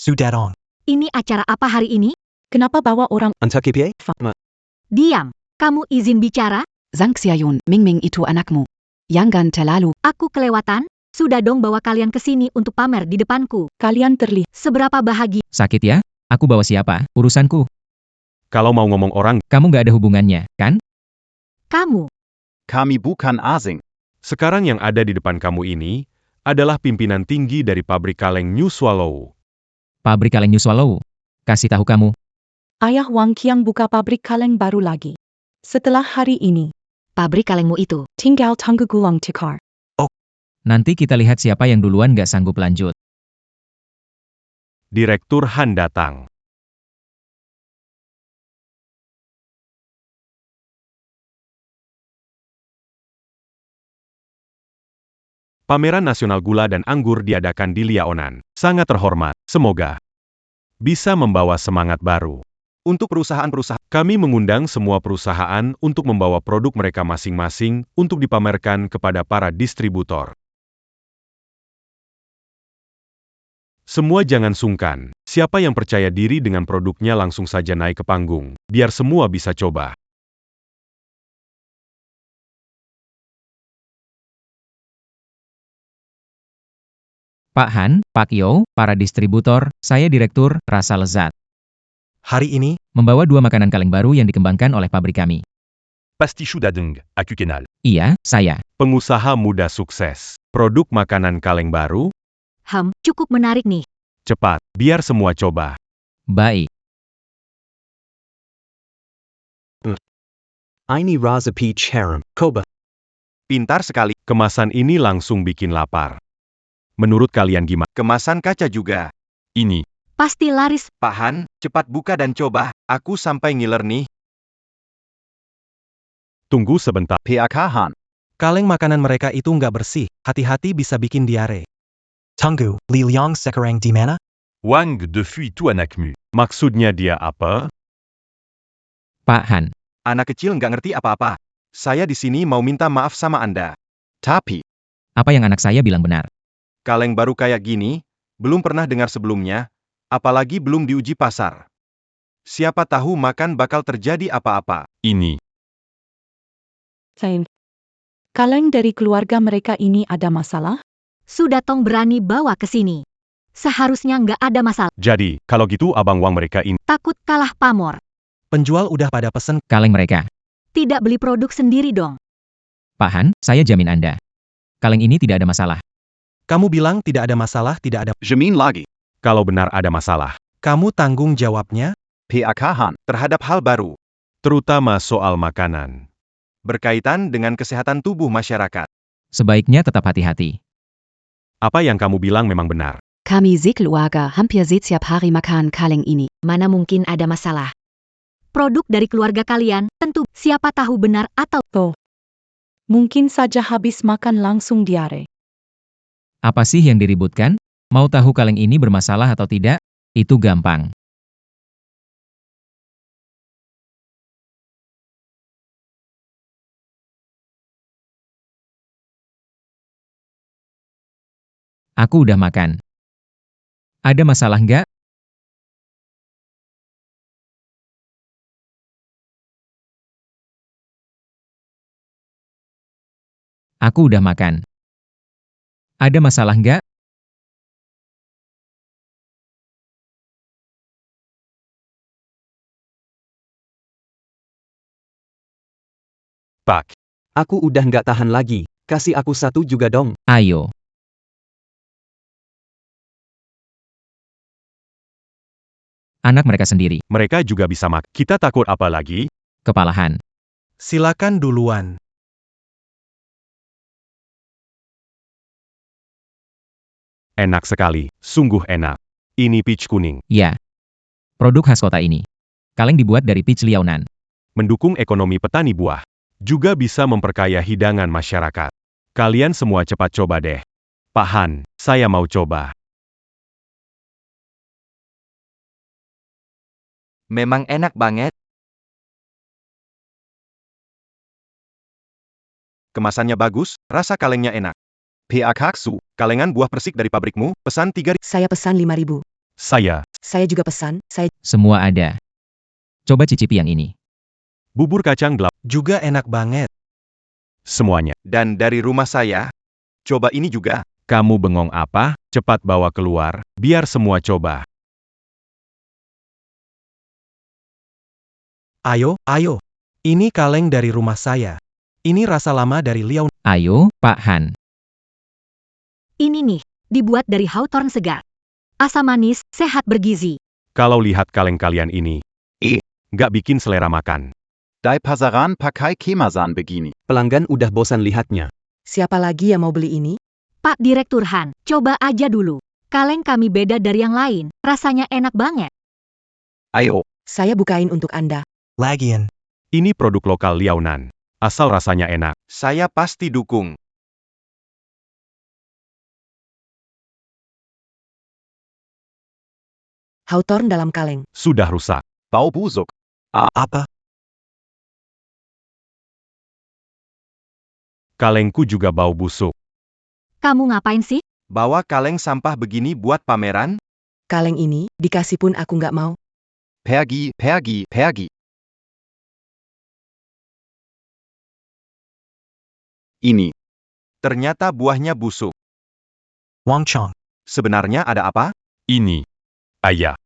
Su Dadong. Ini acara apa hari ini? Kenapa bawa orang Entah KPI? Diam. Kamu izin bicara? Zhang Xiaoyun, Ming Ming itu anakmu. Jangan terlalu. Aku kelewatan? Sudah dong bawa kalian ke sini untuk pamer di depanku. kalian terlihat? Seberapa bahagia. Sakit ya? Aku bawa siapa? Urusanku. Kalau mau ngomong orang, Kamu nggak ada hubungannya, kan? Kamu. Kami bukan asing. sekarang yang ada di depan kamu ini adalah pimpinan tinggi dari pabrik kaleng New Swallow. Pabrik kaleng New Swallow. Kasih tahu kamu. Ayah Wang Qiang buka pabrik kaleng baru lagi. Setelah hari ini, Pabrik kalengmu itu. tinggal tunggu gulang tikar. Nanti kita lihat siapa yang duluan nggak sanggup lanjut. Direktur Han datang. Pameran Nasional Gula dan Anggur diadakan di Liaonan. Sangat terhormat, semoga bisa membawa semangat baru. Untuk perusahaan-perusahaan, Kami mengundang semua perusahaan untuk membawa produk mereka masing-masing untuk dipamerkan kepada para distributor. Semua jangan sungkan. Siapa yang percaya diri dengan produknya langsung saja naik ke panggung, biar semua bisa coba. Pak Han, Pak Yo, para distributor, saya Direktur Rasa Lezat. Hari ini, Membawa 2 makanan kaleng baru yang dikembangkan oleh pabrik kami. Pastichou d'Adeng, à Kukenal. Iya, saya. Pengusaha muda sukses. Produk makanan kaleng baru, Cukup menarik nih. cepat, biar semua coba. Baik. Ini Raza Peach Harem, Koba. Pintar sekali. Kemasan ini langsung bikin lapar. Menurut kalian gimana? Kemasan kaca juga. Ini. Pasti laris. Pak Han, cepat buka dan coba. Aku sampai ngiler nih. Tunggu sebentar. PAK Han. kaleng makanan mereka itu nggak bersih. Hati-hati bisa bikin diare. Tunggu, Liliang sekarang di mana? Wang de Fui Tu Anakmu. Maksudnya dia apa? Pak Han. Anak kecil nggak ngerti apa-apa. Saya di sini mau minta maaf sama Anda. Tapi. Apa yang anak saya bilang benar? Kaleng baru kayak gini, belum pernah dengar sebelumnya, apalagi belum diuji pasar. Siapa tahu makan bakal terjadi apa-apa. Ini. Sain. Kaleng dari keluarga mereka ini ada masalah? Sudah Tong berani bawa ke sini. Seharusnya nggak ada masalah. Jadi, kalau gitu abang Wang mereka ini. Takut kalah pamor. Penjual udah pada pesen. Kaleng mereka. Tidak beli produk sendiri dong. Pak Han, saya jamin Anda. Kaleng ini tidak ada masalah. Kamu bilang tidak ada masalah, tidak ada. Jamin lagi. Kalau benar ada masalah. Kamu tanggung jawabnya? PAK Han. Terhadap hal baru, Terutama soal makanan. berkaitan dengan kesehatan tubuh masyarakat. Sebaiknya tetap hati-hati. Apa yang kamu bilang memang benar. Kami sekeluarga hampir setiap hari makan kaleng ini. Mana mungkin ada masalah. Produk dari keluarga kalian, tentu siapa tahu benar atau Mungkin saja habis makan langsung diare. Apa sih yang diributkan? Mau tahu kaleng ini bermasalah atau tidak? Itu gampang. Aku udah makan. Ada masalah nggak? Aku udah makan. Ada masalah nggak? Pak, Aku udah nggak tahan lagi. Kasih aku satu juga dong. Ayo. Anak mereka sendiri. mereka juga bisa makan. Kita takut apa lagi? Kepalahan. Silakan duluan. Enak sekali. Sungguh enak. Ini peach kuning. Ya. Produk khas kota ini. Kaleng dibuat dari peach Liaonan. Mendukung ekonomi petani buah. Juga bisa memperkaya hidangan masyarakat. Kalian semua cepat coba deh. Pak Han, saya mau coba. Memang enak banget. Kemasannya bagus, rasa kalengnya enak. PAK Su. Kalengan buah persik dari pabrikmu, pesan 3.000. Saya pesan 5.000. Saya, Saya juga pesan, Semua ada. Coba cicipi yang ini. bubur kacang gelap, Juga enak banget. semuanya. Dan dari rumah saya, coba ini juga. Kamu bengong apa? Cepat bawa keluar, biar semua coba. Ayo, ayo. Ini kaleng dari rumah saya. Ini rasa lama dari Liao. Ayo, Pak Han. ini nih, dibuat dari hawthorn segar. Asam manis, sehat bergizi. Kalau lihat kaleng kalian ini, nggak bikin selera makan. Dai Pasaran Pakai Kemasan begini. Pelanggan udah bosan lihatnya. siapa lagi yang mau beli ini? Pak Direktur Han, coba aja dulu. Kaleng kami beda dari yang lain, rasanya enak banget. Ayo. Saya bukain untuk Anda. Lagian. Ini produk lokal Liaonan. Asal rasanya enak. Saya pasti dukung. Hawthorn dalam kaleng. Sudah rusak. Bau busuk. Apa? Kalengku juga bau busuk. Kamu ngapain sih? Bawa kaleng sampah begini buat pameran? Kaleng ini, dikasih pun aku nggak mau. Pergi. Ini. Ternyata buahnya busuk. Wang Chong. Sebenarnya ada apa? Ini. Ayah.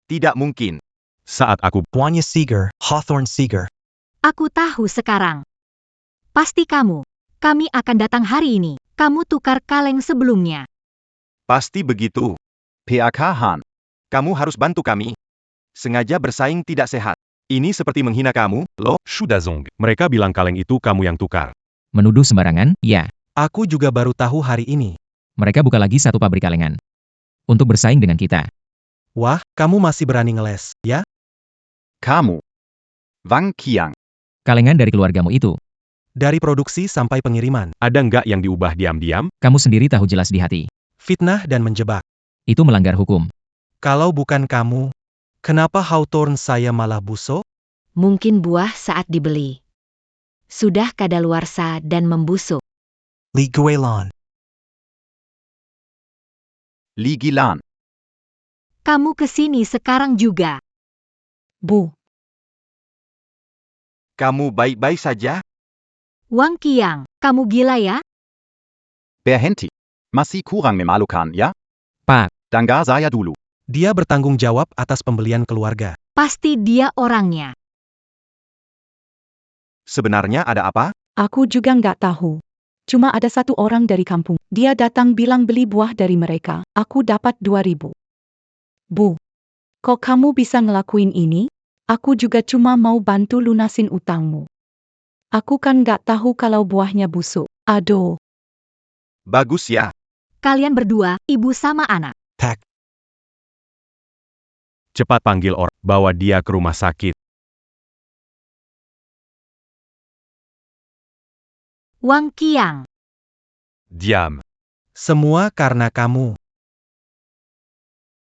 Tidak mungkin. Saat aku Wanya Seeger, Hawthorne Seeger. Aku tahu sekarang. Pasti kamu. Kami akan datang hari ini. Kamu tukar kaleng sebelumnya. Pasti begitu. PAK Han. Kamu harus bantu kami. Sengaja bersaing tidak sehat. Ini seperti menghina kamu, loh. Shudazong. Mereka bilang kaleng itu kamu yang tukar. Menuduh sembarangan, ya. Aku juga baru tahu hari ini. Mereka buka lagi satu pabrik kalengan. Untuk bersaing dengan kita. Wah, kamu masih berani ngeles, ya? Kamu. Wang Qiang. Kalengan dari keluargamu itu. Dari produksi sampai pengiriman. Ada nggak yang diubah diam-diam? Kamu sendiri tahu jelas di hati. Fitnah dan menjebak. Itu melanggar hukum. Kalau bukan kamu, kenapa Hawthorne saya malah busuk? Mungkin buah saat dibeli sudah kadaluarsa dan membusuk. Li Guilin. Li Gilan. Kamu kesini sekarang juga. Bu, Kamu baik-baik saja? Wang Qiang, kamu gila ya? Berhenti. Masih kurang memalukan, ya? Pak. Dengar saya dulu. Dia bertanggung jawab atas pembelian keluarga. Pasti dia orangnya. Sebenarnya ada apa? aku juga nggak tahu. Cuma ada satu orang dari kampung. Dia datang bilang beli buah dari mereka. Aku dapat 2.000. Bu, kok kamu bisa ngelakuin ini? Aku juga cuma mau bantu lunasin utangmu. Aku kan nggak tahu kalau buahnya busuk. Aduh. Bagus ya. Kalian berdua, ibu sama anak. Pack. Cepat panggil orang, bawa dia ke rumah sakit. Wang Qiang, Diam. Semua karena kamu.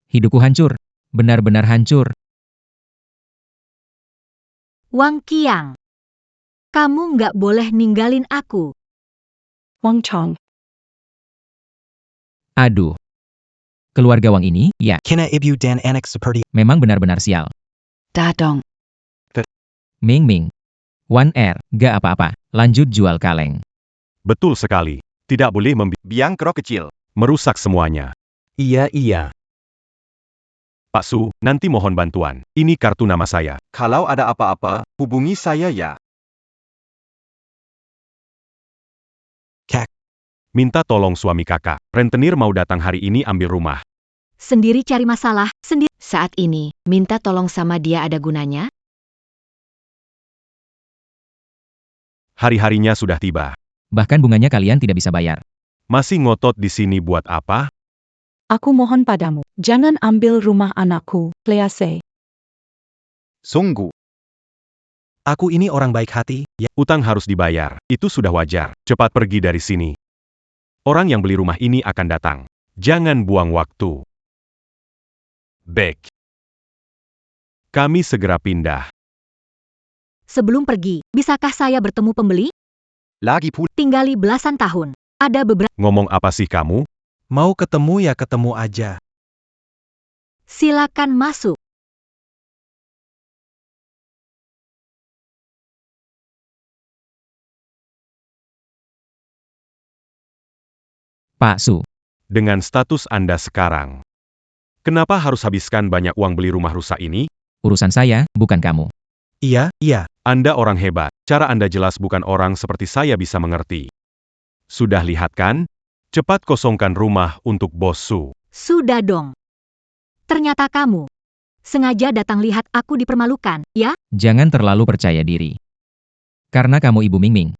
Hidupku hancur. Benar-benar hancur. Wang Qiang. Kamu nggak boleh ninggalin aku. Wang Chong. Aduh. Keluarga Wang ini, ya, Kina ibu dan anak seperti memang benar-benar sial. Dadong. Ming Ming. 1R, gak apa-apa. Lanjut jual kaleng. Betul sekali. Tidak boleh Biang kerok kecil. merusak semuanya. Iya. Pak Su, nanti mohon bantuan. Ini kartu nama saya. Kalau ada apa-apa, hubungi saya ya. Minta tolong suami kakak. Rentenir mau datang hari ini ambil rumah. Sendiri cari masalah, sendiri. Saat ini, minta tolong sama dia ada gunanya? Hari-harinya sudah tiba. Bahkan bunganya kalian tidak bisa bayar. Masih ngotot di sini buat apa? Aku mohon padamu, jangan ambil rumah anakku, Please. Sungguh. Aku ini orang baik hati, ya. Utang harus dibayar. Itu sudah wajar. Cepat pergi dari sini. Orang yang beli rumah ini akan datang. Jangan buang waktu. Baik. Kami segera pindah. Sebelum pergi, bisakah saya bertemu pembeli? Lagi pula. Tinggali belasan tahun. Ada beberapa. Ngomong apa sih kamu? Mau ketemu ya ketemu aja. Silakan masuk. Pak Su. Dengan status Anda sekarang. Kenapa harus habiskan banyak uang beli rumah rusak ini? Urusan saya, bukan kamu. Iya. Anda orang hebat. Cara Anda jelas bukan orang seperti saya bisa mengerti. Sudah lihat kan? Cepat kosongkan rumah untuk Bos Su. Sudah dong. Ternyata kamu sengaja datang lihat aku dipermalukan, ya? Jangan terlalu percaya diri. Karena kamu Ibu Ming Ming.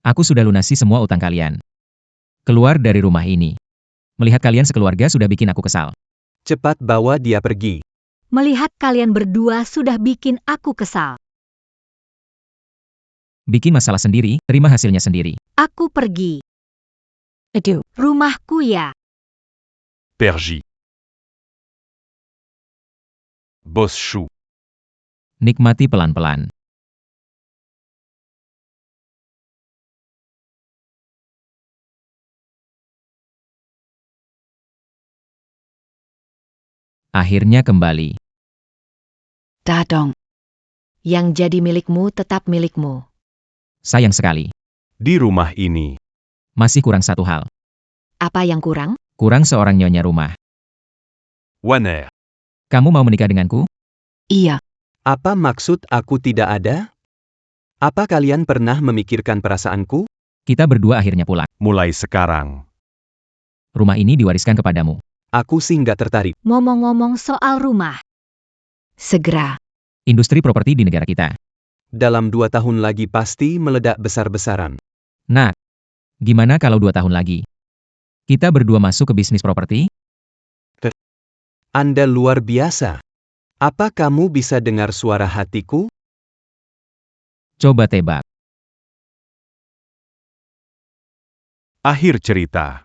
Aku sudah lunasi semua utang kalian. Keluar dari rumah ini. Melihat kalian sekeluarga sudah bikin aku kesal. Cepat bawa dia pergi. Melihat kalian berdua sudah bikin aku kesal. Bikin masalah sendiri, terima hasilnya sendiri. Aku pergi. Aduh. Rumahku ya. Pergi. Bos Su. Nikmati pelan-pelan. Akhirnya kembali. Dadong. Yang jadi milikmu tetap milikmu. Sayang sekali. Di rumah ini. Masih kurang satu hal. Apa yang kurang? Kurang seorang nyonya rumah. Wanner. Kamu mau menikah denganku? Iya, Apa maksud aku tidak ada? Apa kalian pernah memikirkan perasaanku? Kita berdua akhirnya pulang. Mulai sekarang. Rumah ini diwariskan kepadamu. Aku sih nggak tertarik. Ngomong-ngomong soal rumah, segera. Industri properti di negara kita. Dalam 2 tahun lagi pasti meledak besar-besaran. Nah, gimana kalau 2 tahun lagi? Kita berdua masuk ke bisnis properti? Anda luar biasa. Apa kamu bisa dengar suara hatiku? Coba tebak. Akhir cerita.